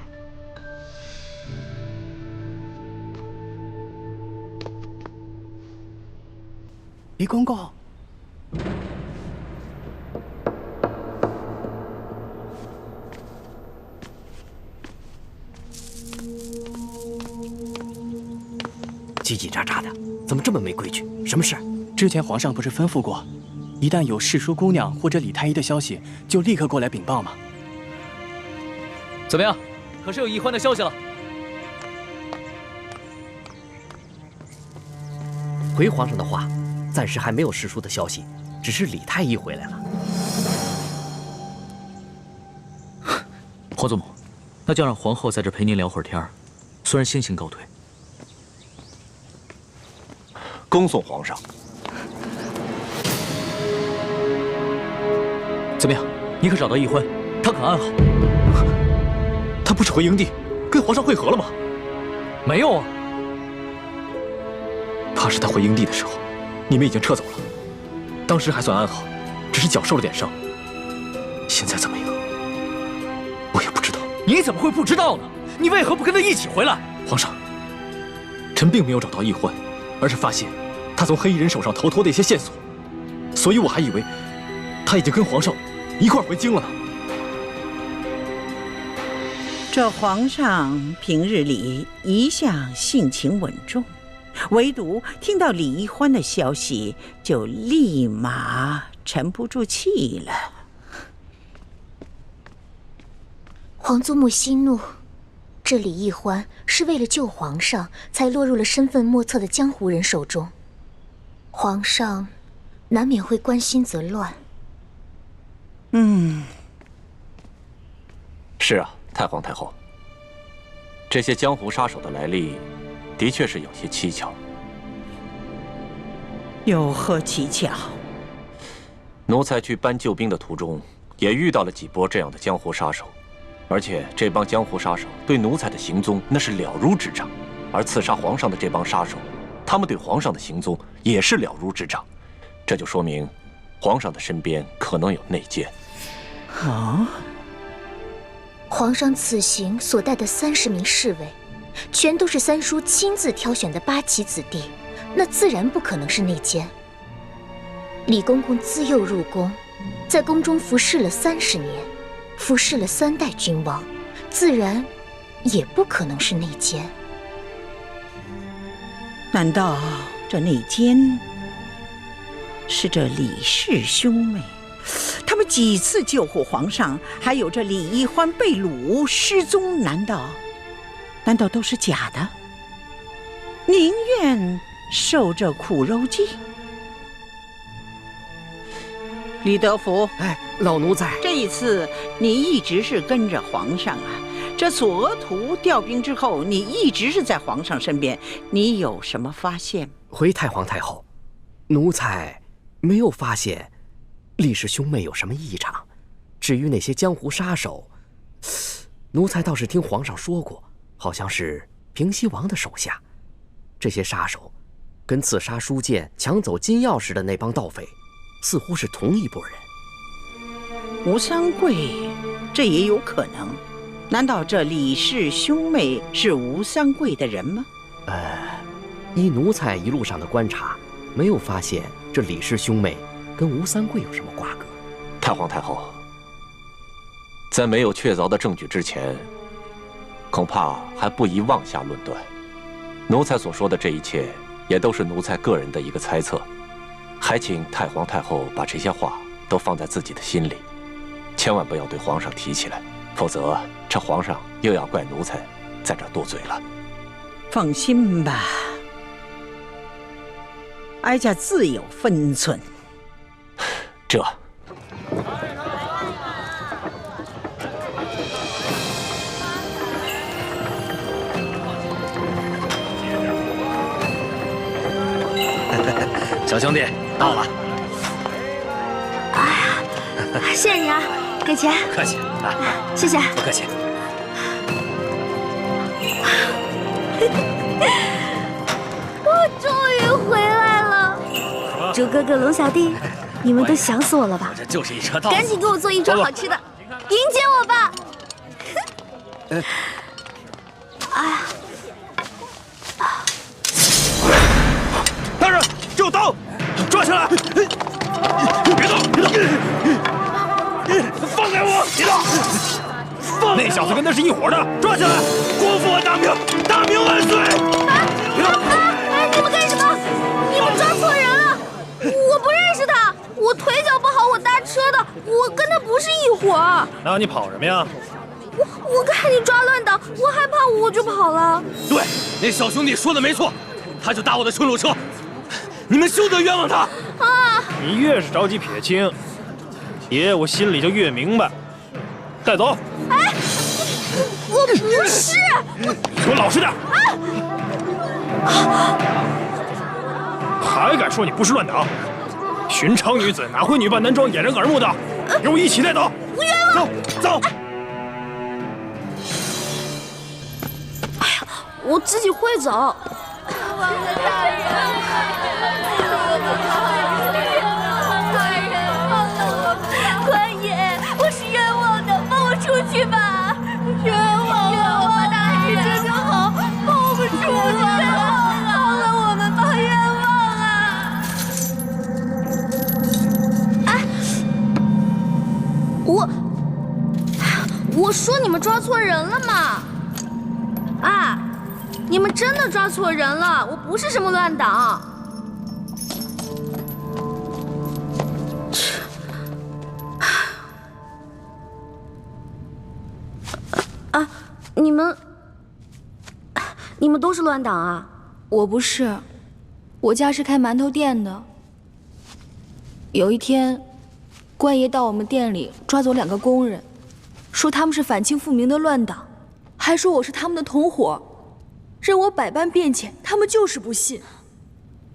李公公，叽叽喳喳的，怎么这么没规矩？什么事？之前皇上不是吩咐过，一旦有侍书姑娘或者李太医的消息，就立刻过来禀报吗？怎么样？可是有易欢的消息了？回皇上的话，暂时还没有侍书的消息，只是李太医回来了。皇祖母，那就让皇后在这陪您聊会儿天儿。虽然先行告退。恭送皇上。怎么样？你可找到易欢？他可安好？他不是回营地跟皇上会合了吗？没有啊。怕是他回营地的时候，你们已经撤走了。当时还算安好，只是脚受了点伤。现在怎么样，我也不知道。你怎么会不知道呢？你为何不跟他一起回来？皇上，臣并没有找到易欢，而是发现他从黑衣人手上逃脱的一些线索，所以我还以为他已经跟皇上一块回京了呢。这皇上平日里一向性情稳重，唯独听到李易欢的消息，就立马沉不住气了。皇祖母息怒，这李易欢是为了救皇上，才落入了身份莫测的江湖人手中。皇上难免会关心则乱。是啊，太皇太后，这些江湖杀手的来历，的确是有些蹊跷。有何蹊跷？奴才去搬救兵的途中，也遇到了几波这样的江湖杀手，而且这帮江湖杀手对奴才的行踪那是了如指掌，而刺杀皇上的这帮杀手，他们对皇上的行踪也是了如指掌，这就说明皇上的身边可能有内奸。啊！皇上此行所带的30名侍卫，全都是三叔亲自挑选的8旗子弟，那自然不可能是内奸。李公公自幼入宫，在宫中服侍了30年，服侍了3代君王，自然也不可能是内奸。难道这内奸是这李氏兄妹？他们几次救护皇上，还有这李易欢被掳失踪，难道都是假的？宁愿受这苦肉计？李德福，哎，老奴才，这一次你一直是跟着皇上啊。这索额图调兵之后，你一直是在皇上身边，你有什么发现？回太皇太后，奴才没有发现李氏兄妹有什么异常。至于那些江湖杀手，奴才倒是听皇上说过，好像是平西王的手下。这些杀手跟刺杀书剑、抢走金钥匙的那帮盗匪，似乎是同一拨人。吴三桂，这也有可能。难道这李氏兄妹是吴三桂的人吗？依奴才一路上的观察，没有发现这李氏兄妹跟吴三桂有什么瓜葛。太皇太后，在没有确凿的证据之前，恐怕还不宜妄下论断。奴才所说的这一切，也都是奴才个人的一个猜测，还请太皇太后把这些话都放在自己的心里，千万不要对皇上提起来，否则这皇上又要怪奴才在这多嘴了。放心吧，哀家自有分寸。这小兄弟到了。哎呀，谢谢你啊，给钱。客气啊，谢谢。不客气。我终于回来了，猪哥哥、龙小弟，你们都想死我了吧？这就是一车稻子，赶紧给我做一桌好吃的，迎接我吧！哎呀！大人，这有刀，抓起来！别动，别动！放开我！别动！那小子跟他是一伙的，抓起来！国父万大明，大明万岁！别动！哎，你们干什么？你们抓错人了！我不认识他，我腿脚不好，我搭车的，我跟他不是一伙儿。那你跑什么呀？我看你抓乱党，我害怕，我就跑了。对，那小兄弟说的没错，他就搭我的顺路车，你们休得冤枉他！啊！你越是着急撇清，爷我心里就越明白。带走！哎，我不是，你给我老实点！还敢说你不是乱党？寻常女子哪会女扮男装、掩人耳目的？给我一起带走！不冤枉！走！哎呀，我自己会走。大人，官爷，我是冤枉的，放我出去吧！冤枉啊！大人，这就好，放我们出去吧！放了我们吧，冤枉啊！哎，我说你们抓错人了嘛！啊！你们真的抓错人了，我不是什么乱党。啊，你们都是乱党啊？我不是，我家是开馒头店的。有一天，官爷到我们店里抓走2个工人，说他们是反清复明的乱党，还说我是他们的同伙。任我百般辩解，他们就是不信。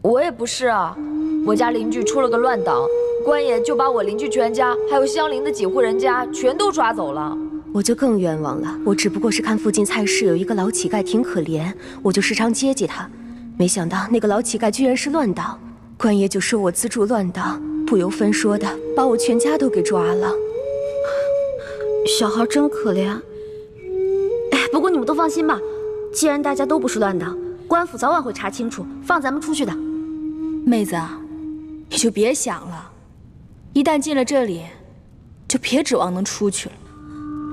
我也不是啊，我家邻居出了个乱党，官爷就把我邻居全家还有相邻的几户人家全都抓走了。我就更冤枉了，我只不过是看附近菜市有一个老乞丐挺可怜，我就时常接济他，没想到那个老乞丐居然是乱党，官爷就说我资助乱党，不由分说的把我全家都给抓了。小孩真可怜，你们都放心吧，既然大家都不是乱党，官府早晚会查清楚，放咱们出去的。妹子，你就别想了，一旦进了这里，就别指望能出去了。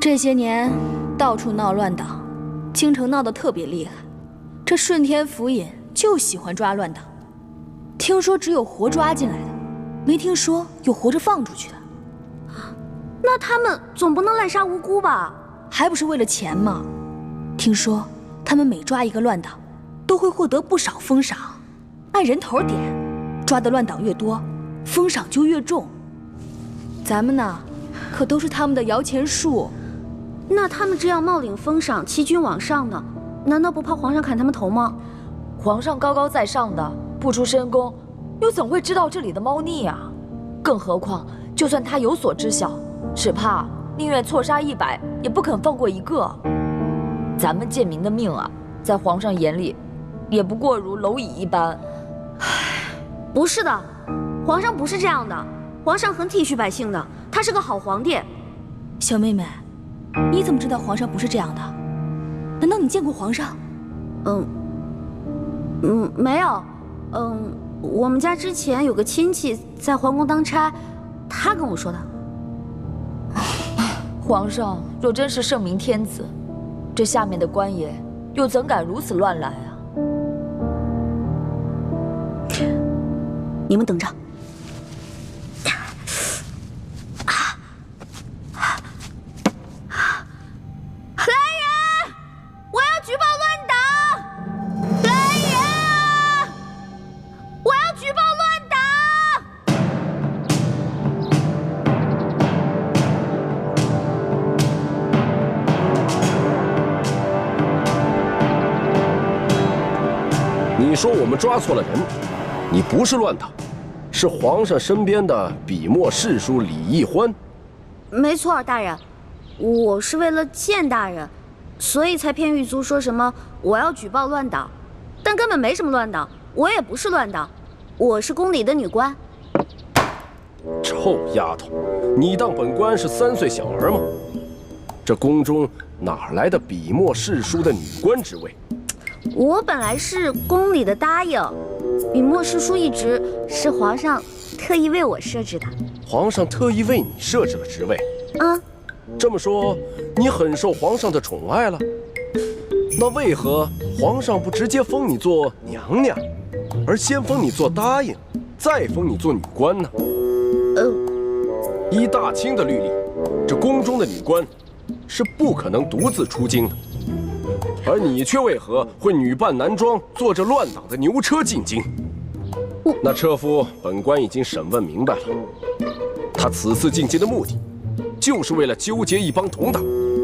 这些年到处闹乱党，京城闹得特别厉害，这顺天府尹就喜欢抓乱党。听说只有活抓进来的，没听说有活着放出去的。那他们总不能滥杀无辜吧？还不是为了钱吗？听说他们每抓一个乱党，都会获得不少封赏，按人头点，抓的乱党越多，封赏就越重。咱们呢，可都是他们的摇钱树。那他们这样冒领封赏、欺君罔上的，难道不怕皇上砍他们头吗？皇上高高在上的，不出深宫，又怎会知道这里的猫腻啊？更何况，就算他有所知晓，只怕宁愿错杀100，也不肯放过一个。咱们贱民的命啊，在皇上眼里，也不过如蝼蚁一般。不是的，皇上不是这样的，皇上很体恤百姓的，他是个好皇帝。小妹妹，你怎么知道皇上不是这样的？难道你见过皇上？没有。我们家之前有个亲戚在皇宫当差，他跟我说的。皇上若真是圣明天子，这下面的官爷又怎敢如此乱来啊？你们等着。来人！我要举报乱党！来人啊！我要举报乱党！你说我们抓错了人，你不是乱党，是皇上身边的笔墨侍书李义欢。没错，大人，我是为了见大人，所以才骗狱卒说什么我要举报乱党，但根本没什么乱党，我也不是乱党，我是宫里的女官。臭丫头，你当本官是3岁小儿吗？这宫中哪来的笔墨侍书的女官职位？我本来是宫里的答应，笔墨侍书一职是皇上特意为我设置的。皇上特意为你设置了职位？这么说，你很受皇上的宠爱了？那为何皇上不直接封你做娘娘，而先封你做答应，再封你做女官呢？依大清的律例，这宫中的女官是不可能独自出京的。而你却为何会女扮男装，坐着乱党的牛车进京？那车夫，本官已经审问明白了，他此次进京的目的，就是为了纠结一帮同党，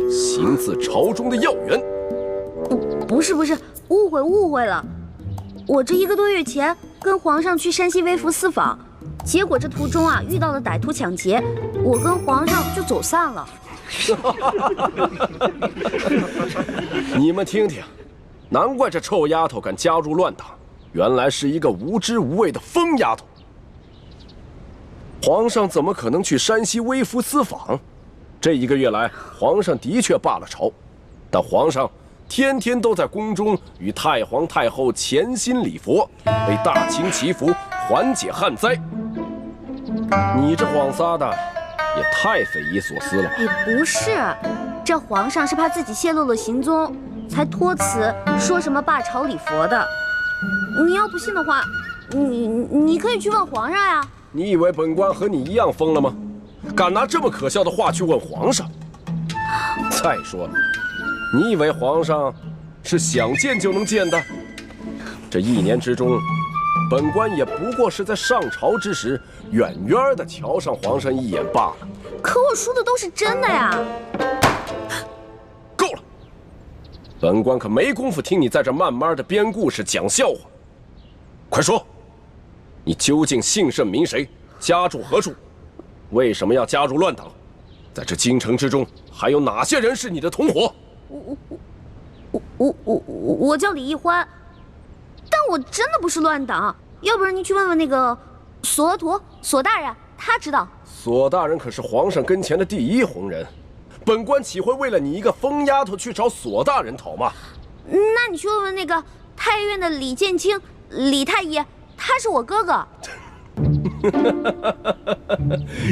行刺朝中的要员。不是，误会了。我这1个多月前跟皇上去山西微服私访，结果这途中啊遇到了歹徒抢劫，我跟皇上就走散了。你们听听，难怪这臭丫头敢加入乱党，原来是一个无知无畏的疯丫头。皇上怎么可能去山西微服私访？这1个月来，皇上的确罢了朝，但皇上天天都在宫中与太皇太后潜心礼佛，为大清祈福，缓解旱灾。你这谎撒的也太匪夷所思了吧？不是，这皇上是怕自己泄露了行踪，才托辞说什么罢朝礼佛的。你要不信的话，你可以去问皇上呀。你以为本官和你一样疯了吗？敢拿这么可笑的话去问皇上？再说了，你以为皇上是想见就能见的？这1年之中，本官也不过是在上朝之时，远远的瞧上皇上一眼罢了。可我说的都是真的呀！够了，本官可没工夫听你在这慢慢的编故事讲笑话。快说，你究竟姓甚名谁，家住何处？为什么要加入乱党？在这京城之中，还有哪些人是你的同伙？我叫李义欢，但我真的不是乱党。要不然你去问问那个索额图索大人，他知道。索大人可是皇上跟前的第1红人，本官岂会为了你一个疯丫头去找索大人讨骂？那你去问问那个太院的李建清，李太医，他是我哥哥。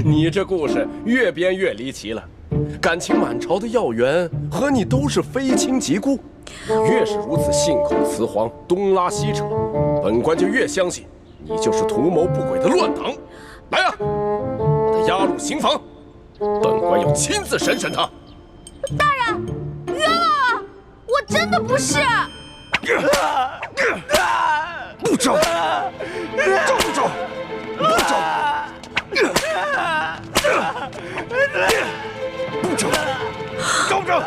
你这故事越编越离奇了，感情满朝的要员和你都是非亲即故，越是如此信口雌黄、东拉西扯，本官就越相信你就是图谋不轨的乱党。来啊，把他押入刑房，本官要亲自审审他。大人，冤枉啊！我真的不是。不招，招不招？不招，不招，招不招？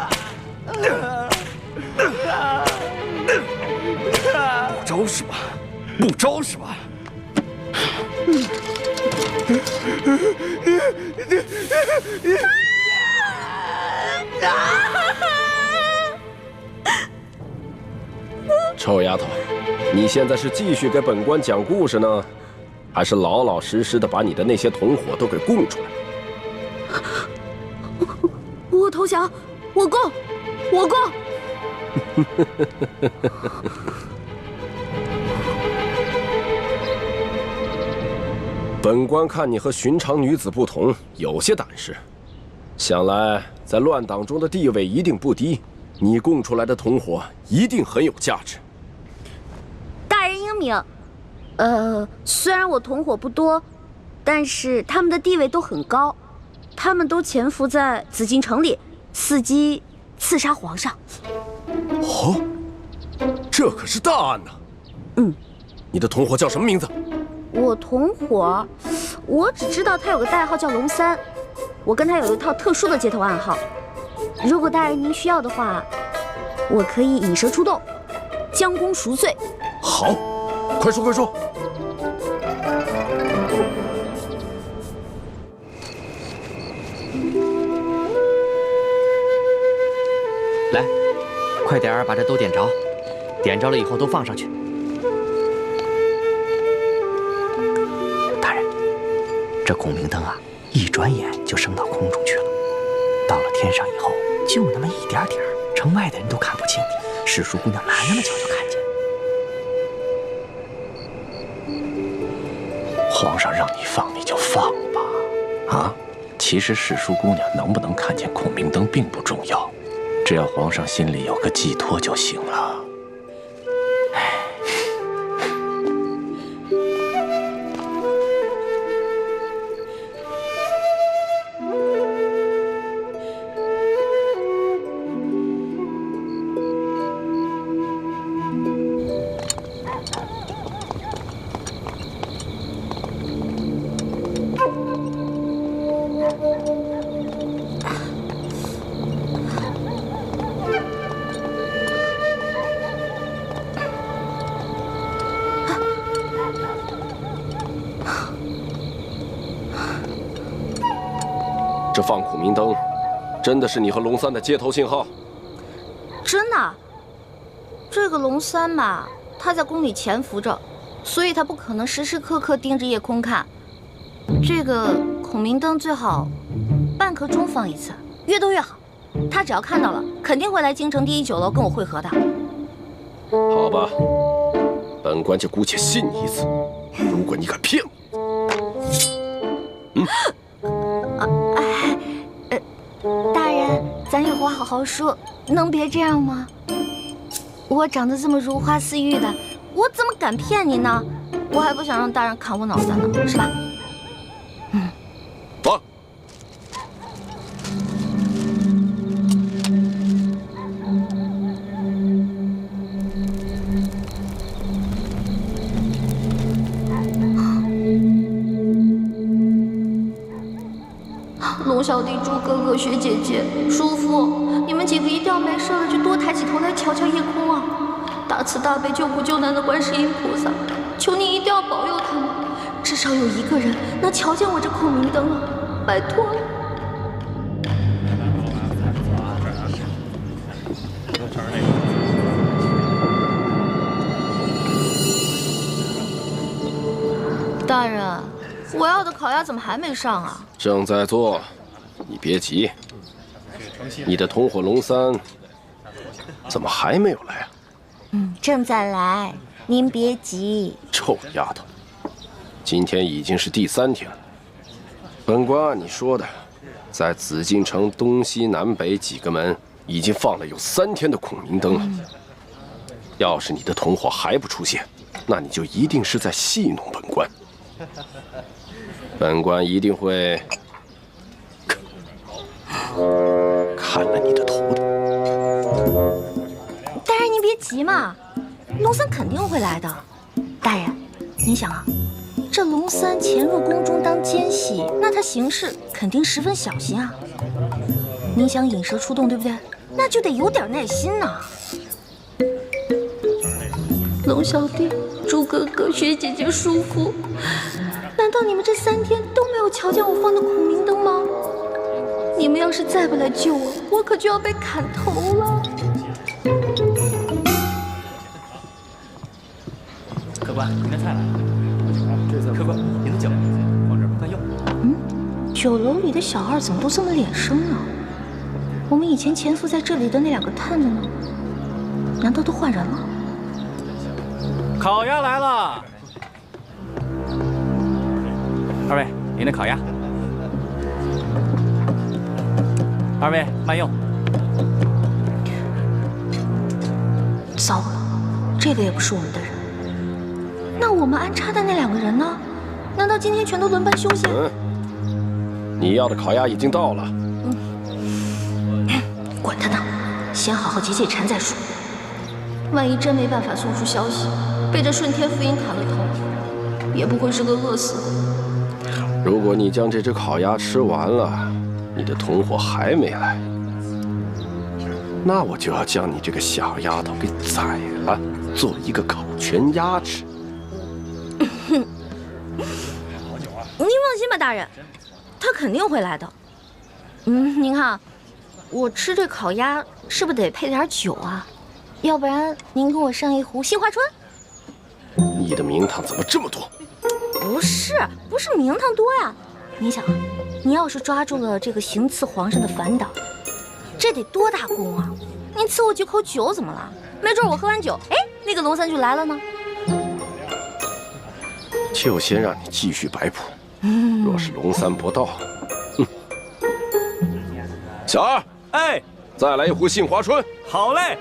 不招是吧？不招是吧？臭丫头，你现在是继续给本官讲故事呢，还是老老实实的把你的那些同伙都给供出来？我投降，我供，我供。本官看你和寻常女子不同，有些胆识，想来在乱党中的地位一定不低，你供出来的同伙一定很有价值。大人英明，虽然我同伙不多，但是他们的地位都很高，他们都潜伏在紫禁城里，伺机刺杀皇上。哦，这可是大案呐！你的同伙叫什么名字？我同伙，我只知道他有个代号叫龙三，我跟他有一套特殊的接头暗号。如果大人您需要的话，我可以引蛇出洞，将功赎罪。好，快说快说。来，快点儿把这都点着，点着了以后都放上去。大人，这孔明灯啊，一转眼就升到空中去了，到了天上以后，就那么一点点，城外的人都看不清，史书姑娘来那么巧就看见。皇上让你放你就放吧，啊！其实史书姑娘能不能看见孔明灯并不重要，只要皇上心里有个寄托就行了。这放孔明灯，真的是你和龙三的接头信号？真的，这个龙三嘛，他在宫里潜伏着，所以他不可能时时刻刻盯着夜空看。这个孔明灯最好半刻钟放一次，越多越好。他只要看到了，肯定会来京城第1酒楼跟我会合的。好吧，本官就姑且信你一次。如果你敢骗我，大人，咱有话好好说，能别这样吗？我长得这么如花似玉的，我怎么敢骗你呢？我还不想让大人砍我脑袋呢，是吧？放。龙小弟、猪哥哥、雪姐姐、叔父，你们几个一定要没事了就多抬起头来瞧瞧夜空啊！大慈大悲救苦救难的观世音菩萨，求你一定要保佑他们，至少有一个人能瞧见我这孔明灯啊！拜托了。大人，我要的烤鸭怎么还没上啊？正在做，你别急。你的同伙龙三怎么还没有来啊？正在来，您别急。臭丫头，今天已经是第3天了。本官按你说的，在紫禁城东西南北几个门已经放了有3天的孔明灯了。要是你的同伙还不出现，那你就一定是在戏弄本官。本官一定会砍了你的头的。大人您别急嘛，龙三肯定会来的。大人，您想啊，这龙三潜入宫中当奸细，那他行事肯定十分小心啊。您想引蛇出洞，对不对？那就得有点耐心呐。龙小弟、朱哥哥、薛姐姐、叔父，难道你们这3天都没有瞧见我放的孔明灯吗？你们要是再不来救我，我可就要被砍头了。客官，您的菜来了。客官，您的酒往这儿慢用。酒楼里的小二怎么都这么脸生呢？我们以前潜伏在这里的那2个探子呢？难道都换人了？烤鸭来了，2位，您的烤鸭。2位慢用。糟了，这个也不是我们的人。那我们安插的那2个人呢？难道今天全都轮班休息？你要的烤鸭已经到了。管他呢，先好好解解馋再说。万一真没办法送出消息，被这顺天福音砍了头，也不会是个饿死的。如果你将这只烤鸭吃完了，你的同伙还没来，那我就要将你这个小丫头给宰了，做一个烤全鸭吃。您放心吧，大人，他肯定会来的。您看，我吃这烤鸭是不是得配点酒啊？要不然您给我上一壶杏花春。你的名堂怎么这么多？不是名堂多呀。你想啊，你要是抓住了这个行刺皇上的反党，这得多大功啊！您赐我几口酒怎么了？没准我喝完酒，哎，那个龙三就来了呢。就先让你继续摆谱。若是龙三不到，小二，哎，再来一壶杏花春。好嘞。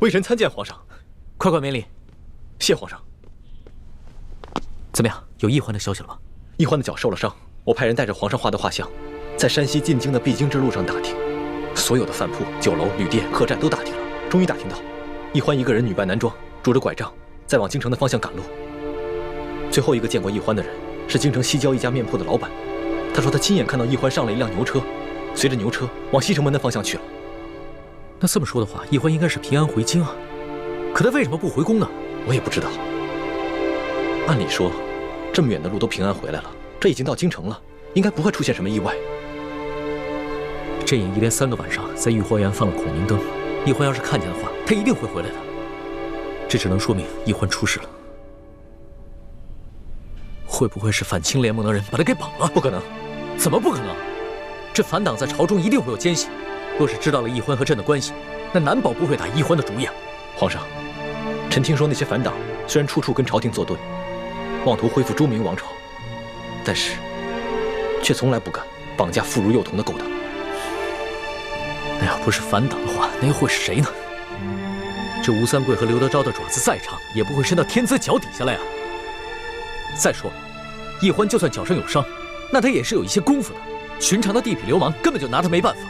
微臣参见皇上，快免礼。谢皇上。怎么样，有奕欢的消息了吗？奕欢的脚受了伤，我派人带着皇上画的画像，在山西进京的必经之路上打听，所有的饭铺、酒楼、旅店、客栈都打听了，终于打听到，奕欢一个人女扮男装，拄着拐杖，在往京城的方向赶路。最后一个见过奕欢的人是京城西郊一家面铺的老板，他说他亲眼看到奕欢上了一辆牛车，随着牛车往西城门的方向去了。那这么说的话，奕欢应该是平安回京啊，可他为什么不回宫呢？我也不知道。按理说，这么远的路都平安回来了，这已经到京城了，应该不会出现什么意外。阵营一连3个晚上在御花园放了孔明灯，奕欢要是看见的话，他一定会回来的。这只能说明奕欢出事了。会不会是反清联盟的人把他给绑了？不可能。怎么不可能？这反党在朝中一定会有奸细。若是知道了奕欢和朕的关系，那难保不会打奕欢的主意啊！皇上，臣听说那些反党虽然处处跟朝廷作对，妄图恢复朱明王朝，但是却从来不敢绑架妇孺幼童的勾当。那要不是反党的话，那又会是谁呢？这吴三桂和刘德昭的爪子再长，也不会伸到天子脚底下来啊！再说了，奕欢就算脚上有伤，那他也是有一些功夫的，寻常的地痞流氓根本就拿他没办法。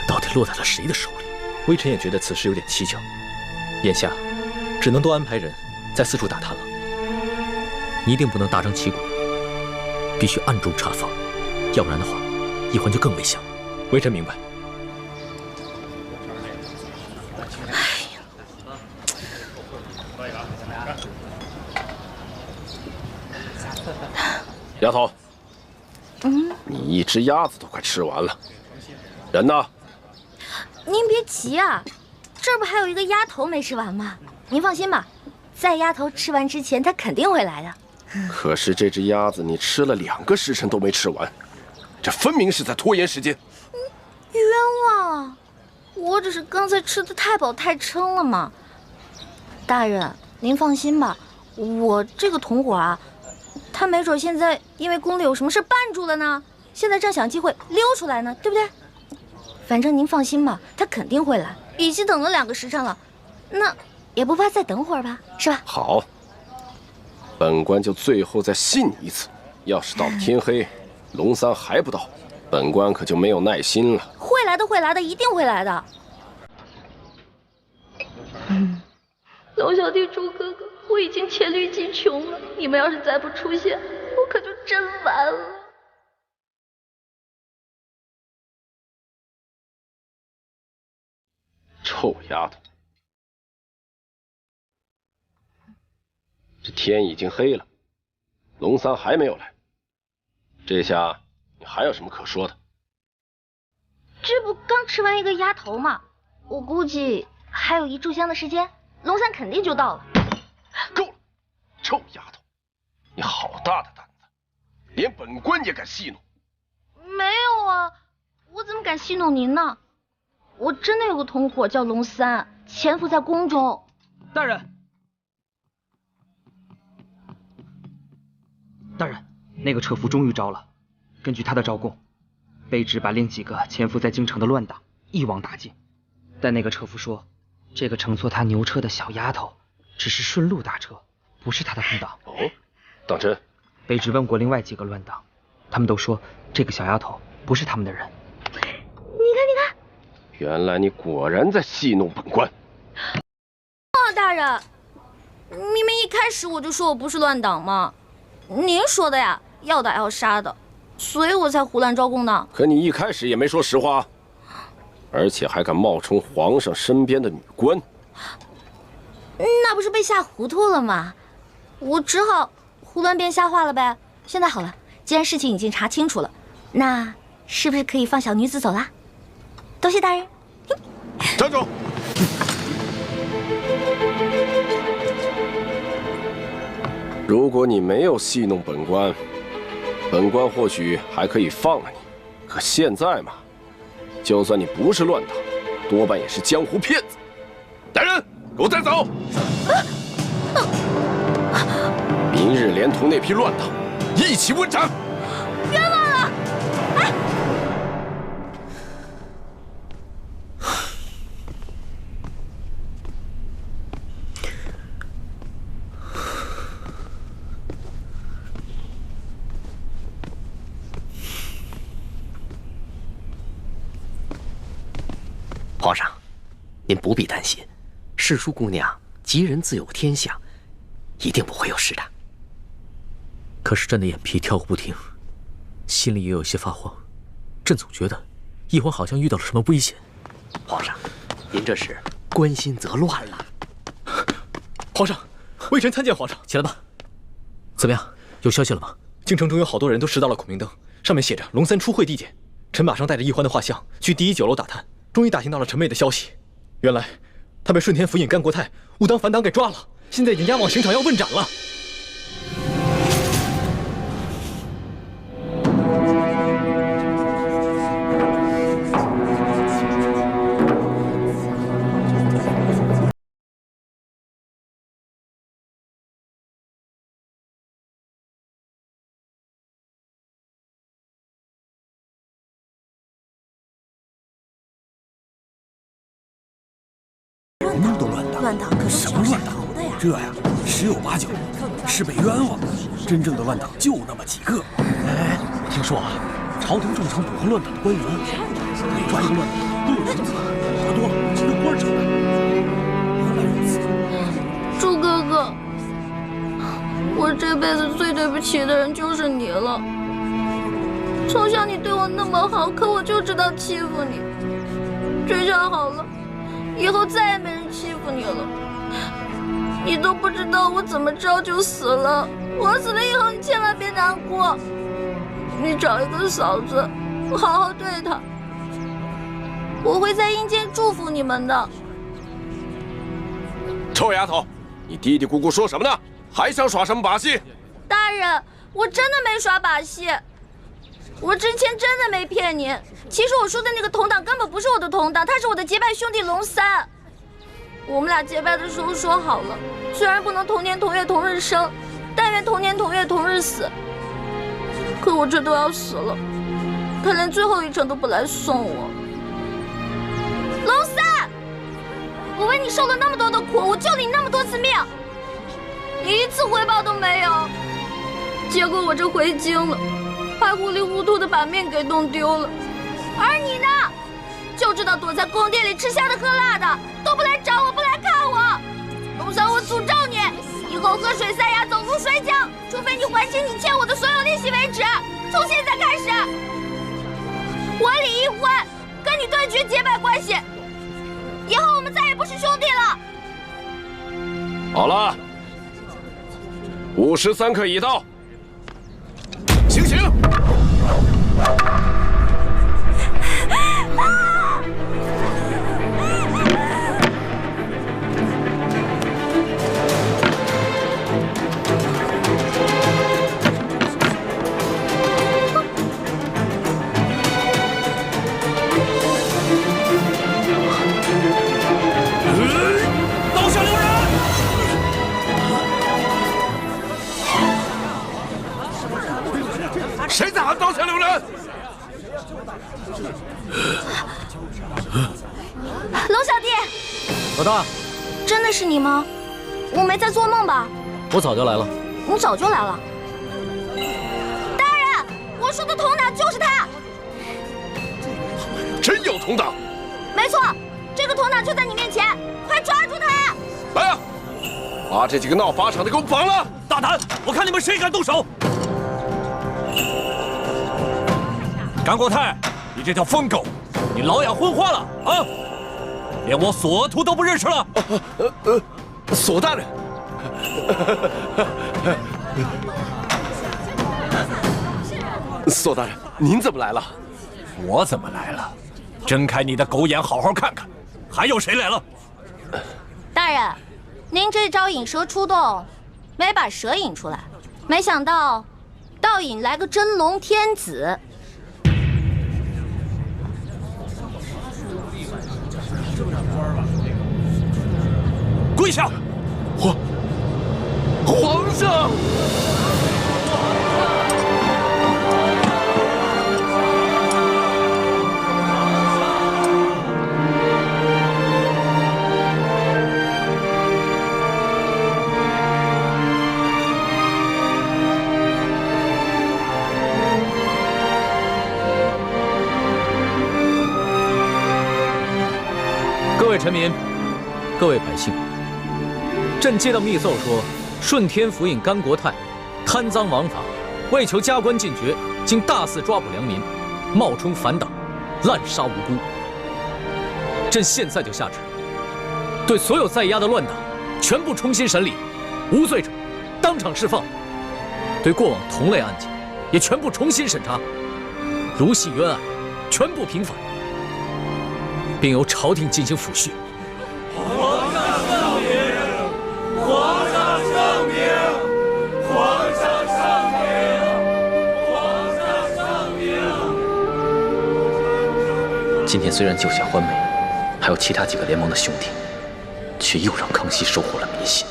到底落在了谁的手里？微臣也觉得此事有点蹊跷。眼下，只能多安排人在四处打探了。你一定不能大张旗鼓，必须暗中查访，要不然的话，一环就更危险了。微臣明白。丫头，你一只鸭子都快吃完了，人呢？您别急啊，这不还有一个鸭头没吃完吗？您放心吧，在鸭头吃完之前，它肯定会来的。可是这只鸭子你吃了2个时辰都没吃完，这分明是在拖延时间。冤枉啊！我只是刚才吃的太饱太撑了嘛。大人，您放心吧，我这个同伙啊，他没准现在因为宫里有什么事绊住了呢，现在正想机会溜出来呢，对不对？反正您放心吧，他肯定会来，已经等了2个时辰了，那也不怕再等会儿吧，是吧？好，本官就最后再信你一次。要是到了天黑，龙三还不到，本官可就没有耐心了。会来的，会来的，一定会来的。龙小弟、朱哥哥，我已经黔驴技穷了，你们要是再不出现，我可就真完了。臭丫头，这天已经黑了，龙三还没有来，这下你还有什么可说的？这不刚吃完一个鸭头吗？我估计还有1炷香的时间，龙三肯定就到了。够了，臭丫头，你好大的胆子，连本官也敢戏弄？没有啊，我怎么敢戏弄您呢？我真的有个同伙叫龙三，潜伏在宫中。大人，大人，那个车夫终于招了。根据他的招供，卑职把另几个潜伏在京城的乱党一网打尽。但那个车夫说，这个乘坐他牛车的小丫头只是顺路搭车，不是他的同党。哦，当真？卑职问过另外几个乱党，他们都说这个小丫头不是他们的人。你看，你看。原来你果然在戏弄本官。大人，明明一开始我就说我不是乱党嘛，您说的呀，要打要杀的，所以我才胡乱招供的。可你一开始也没说实话，而且还敢冒充皇上身边的女官，那不是被吓糊涂了吗？我只好胡乱编瞎话了呗。现在好了，既然事情已经查清楚了，那是不是可以放小女子走啦？多谢大人。站住！如果你没有戏弄本官，本官或许还可以放了你。可现在嘛，就算你不是乱党，多半也是江湖骗子。来人，给我带走！明日连同那批乱党一起问斩。冤枉了！哎。皇上，您不必担心，世淑姑娘吉人自有天相，一定不会有事的。可是朕的眼皮跳个不停，心里也有些发慌。朕总觉得一环好像遇到了什么危险。皇上，您这是关心则乱了。皇上，微臣参见皇上。起来吧。怎么样，有消息了吗？京城中有好多人都拾到了孔明灯，上面写着龙三出会地点。臣马上带着一环的画像去第1酒楼打探，终于打听到了陈妹的消息。原来他被顺天府尹甘国泰误当反党给抓了，现在已经押往刑场要问斩了。乱党可什么乱党？这呀，10有8九是被冤枉的。真正的乱党就那么几个。哎，我听说啊，朝廷重惩捕获乱党的官员，每抓一个乱党都有刑责，抓多了就官惩了。原来如此，这辈子最对不起的人就是你了。从小你对我那么好，可我就知道欺负你。这下好了，以后再也没人欺负你了。你都不知道我怎么着就死了，我死了以后你千万别难过。你找一个嫂子，好好对她。我会在阴间祝福你们的。臭丫头，你嘀嘀咕咕说什么呢？还想耍什么把戏？大人，我真的没耍把戏，我之前真的没骗您。其实我说的那个同党根本不是我的同党，他是我的结拜兄弟龙三。我们俩结拜的时候说好了，虽然不能同年同月同日生，但愿同年同月同日死。可我这都要死了，他连最后一程都不来送我。龙三，我为你受了那么多的苦，我救了你那么多次命，你一次回报都没有。结果我这回京了，还糊里糊涂的把命给弄丢了。而你呢，就知道躲在宫殿里吃香的喝辣的，都不来找我，不来看我。龙三，我诅咒你，以后喝水塞牙，走路摔跤，除非你还清你欠我的所有利息为止。从现在开始，我李一欢跟你断绝结拜关系，以后我们再也不是兄弟了。好了，53刻已到，行刑！刀下留人！谁在喊刀下留人？龙小弟，老大，真的是你吗？我没在做梦吧？我早就来了。你早就来了。大人，我说的同党就是他。真有同党？没错，这个同党就在你面前，快抓住他！来啊，把这几个闹法场的给我绑了！大胆！我看你们谁敢动手！甘国泰，你这条疯狗，你老养昏花了啊！连我索图都不认识了。索大人，索大人，您怎么来了？我怎么来了？睁开你的狗眼，好好看看，还有谁来了？大人，您这招引蛇出洞，没把蛇引出来，没想到倒引来个真龙天子。跪下！皇上！各位臣民，各位百姓，朕接到密奏说，顺天府尹甘国泰贪赃枉法，为求加官进爵，竟大肆抓捕良民，冒充反党，滥杀无辜。朕现在就下旨，对所有在押的乱党全部重新审理，无罪者当场释放，对过往同类案件也全部重新审查，如系冤案，全部平反，并由朝廷进行抚恤。皇上圣明！皇上圣明！皇上圣明！皇上圣明！今天虽然救下欢梅，还有其他几个联盟的兄弟，却又让康熙收获了民心。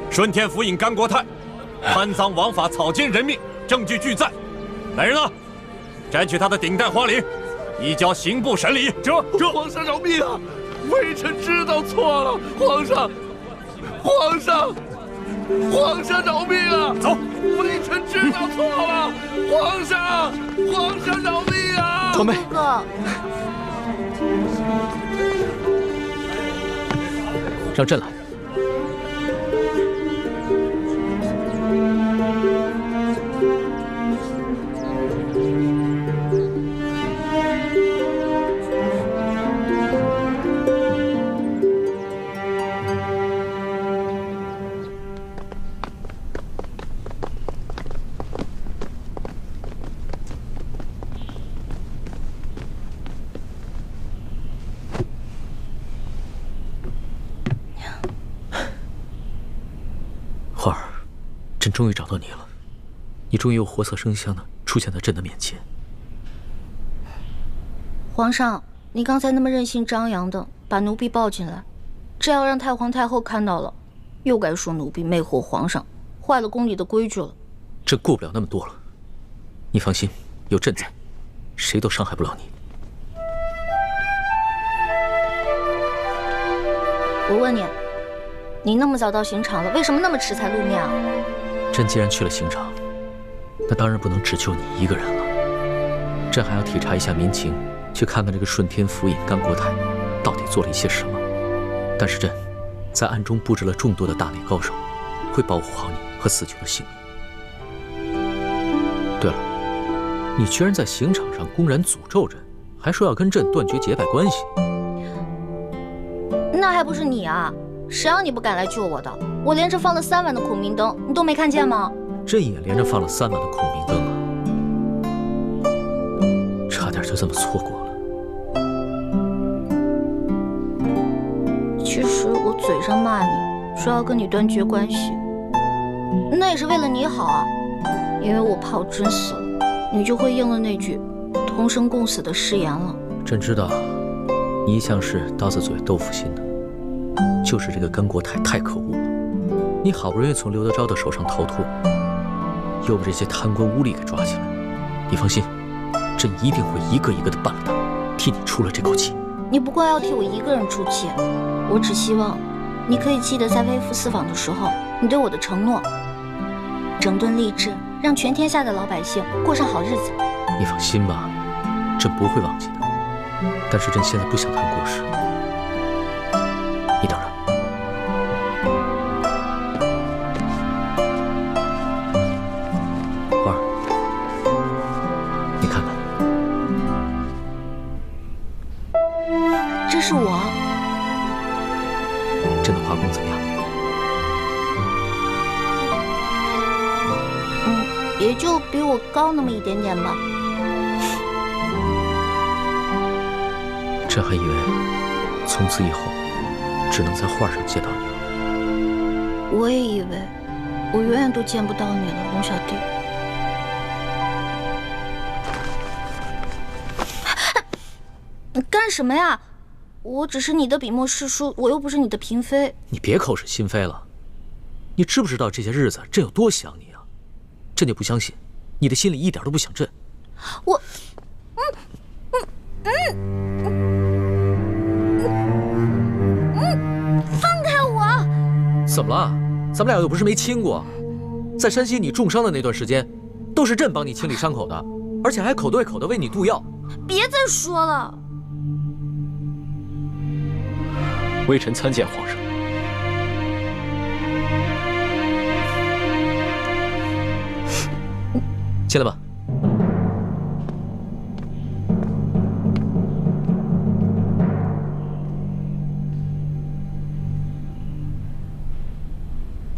顺天府尹甘国泰贪赃枉法，草菅人命，证据俱在。来人啊，摘取他的顶戴花翎，移交刑部审理。这皇上饶命啊！微臣知道错了，皇上饶命啊！走，微臣知道错了，皇上饶命啊！传妹，哥，让朕来。朕终于找到你了，你终于又活色生香的出现在朕的面前。皇上，你刚才那么任性张扬的把奴婢抱进来，这要让太皇太后看到了，又该说奴婢魅惑皇上，坏了宫里的规矩了。朕顾不了那么多了，你放心，有朕在，谁都伤害不了你。我问你，你那么早到刑场了，为什么那么迟才露面啊？朕既然去了刑场，那当然不能只救你一个人了。朕还要体察一下民情，去看看这个顺天府尹甘国泰到底做了一些什么。但是朕在暗中布置了众多的大内高手，会保护好你和死囚的性命。对了，你居然在刑场上公然诅咒朕，还说要跟朕断绝结拜关系。那还不是你啊！谁让你不敢来救我的？我连着放了3晚的孔明灯，你都没看见吗？朕也连着放了3晚的孔明灯啊，差点就这么错过了。其实我嘴上骂你，说要跟你断绝关系，那也是为了你好啊。因为我怕我真死了，你就会应了那句同生共死的誓言了。朕知道，你一向是刀子嘴豆腐心的，就是这个甘国泰太可恶了。你好不容易从刘德昭的手上逃脱，又被这些贪官污吏给抓起来。你放心，朕一定会一个一个的办了他，替你出了这口气。你不光要替我一个人出气，我只希望你可以记得在微服私访的时候你对我的承诺，整顿吏治，让全天下的老百姓过上好日子。你放心吧，朕不会忘记的。但是朕现在不想谈国事，你等着。花儿，你看看，这是我。朕的画工怎么样？也就比我高那么一点点吧。朕还以为从此以后只能在画上见到你了。我也以为我永远都见不到你了，龙小弟。你干什么呀？我只是你的笔墨诗书，我又不是你的嫔妃。你别口是心非了。你知不知道这些日子朕有多想你啊？朕就不相信你的心里一点都不想朕。我，放开我！怎么了？咱们俩又不是没亲过。在山西你重伤的那段时间，都是朕帮你清理伤口的，而且还口对口的为你渡药。别再说了。微臣参见皇上。进来吧。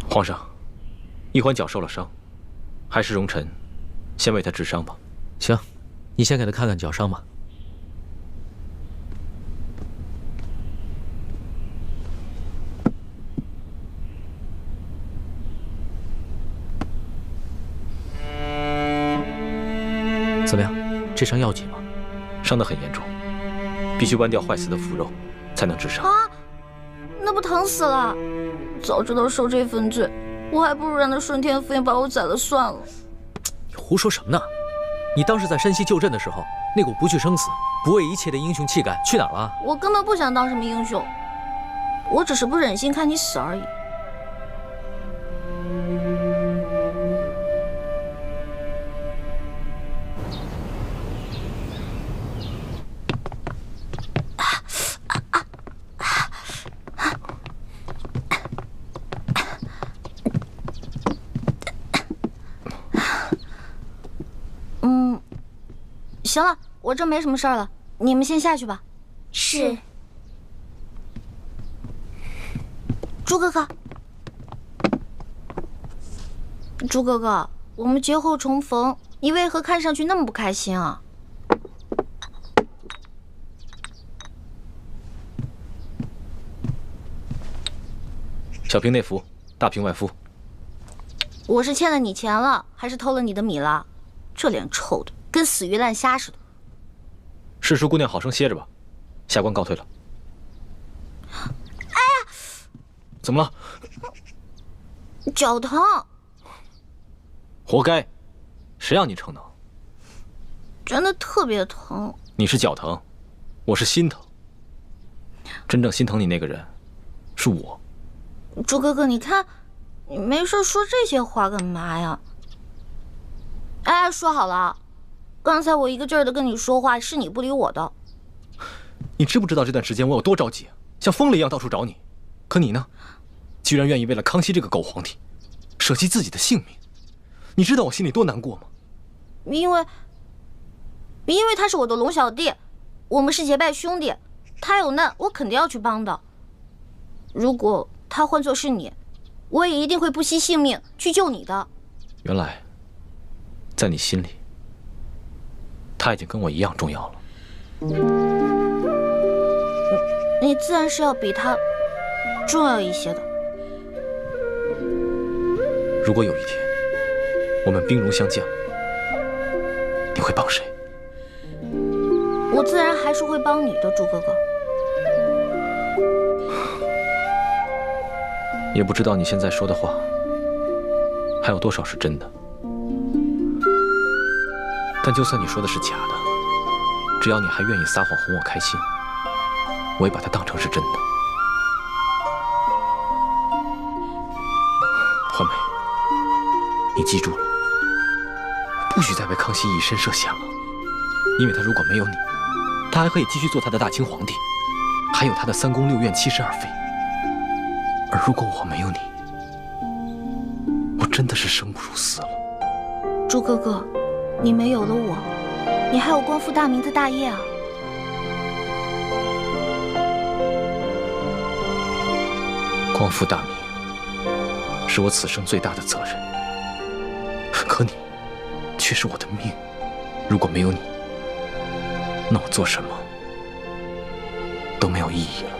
皇上，一环脚受了伤，还是容臣先为他治伤吧。行，你先给他看看脚伤吧。怎么样？这伤要紧吗？伤得很严重，必须剜掉坏死的腐肉，才能治伤。啊，那不疼死了！早知道受这份罪，我还不如让那顺天府尹把我宰了算了。你胡说什么呢？你当时在山西救朕的时候，那股不惧生死、不畏一切的英雄气概去哪儿了？我根本不想当什么英雄，我只是不忍心看你死而已。行了，我这没什么事儿了，你们先下去吧。是。朱哥哥，朱哥哥，我们节后重逢，你为何看上去那么不开心啊？小平内服，大平外敷。我是欠了你钱了，还是偷了你的米了？这脸臭的跟死鱼烂虾似的。世叔姑娘好生歇着吧，下官告退了。哎呀，怎么了？脚疼。活该，谁让你逞能？真的特别疼。你是脚疼，我是心疼。真正心疼你那个人，是我。朱哥哥，你看，你没事说这些话干嘛呀？哎，说好了，刚才我一个劲儿的跟你说话，是你不理我的。你知不知道这段时间我有多着急，像疯了一样到处找你？可你呢，居然愿意为了康熙这个狗皇帝，舍弃自己的性命。你知道我心里多难过吗？因为他是我的龙小弟，我们是结拜兄弟，他有难我肯定要去帮的。如果他换作是你，我也一定会不惜性命去救你的。原来，在你心里，他已经跟我一样重要了。你自然是要比他重要一些的。如果有一天我们兵戎相见，你会帮谁？我自然还是会帮你的，朱哥哥。也不知道你现在说的话还有多少是真的。但就算你说的是假的，只要你还愿意撒谎哄我开心，我也把它当成是真的。欢美，你记住了，不许再为康熙以身涉险了。因为他如果没有你，他还可以继续做他的大清皇帝，还有他的3宫6院72妃。而如果我没有你，我真的是生不如死了。朱哥哥，你没有了我，你还有光复大明的大业啊！光复大明是我此生最大的责任，可你却是我的命。如果没有你，那我做什么都没有意义了。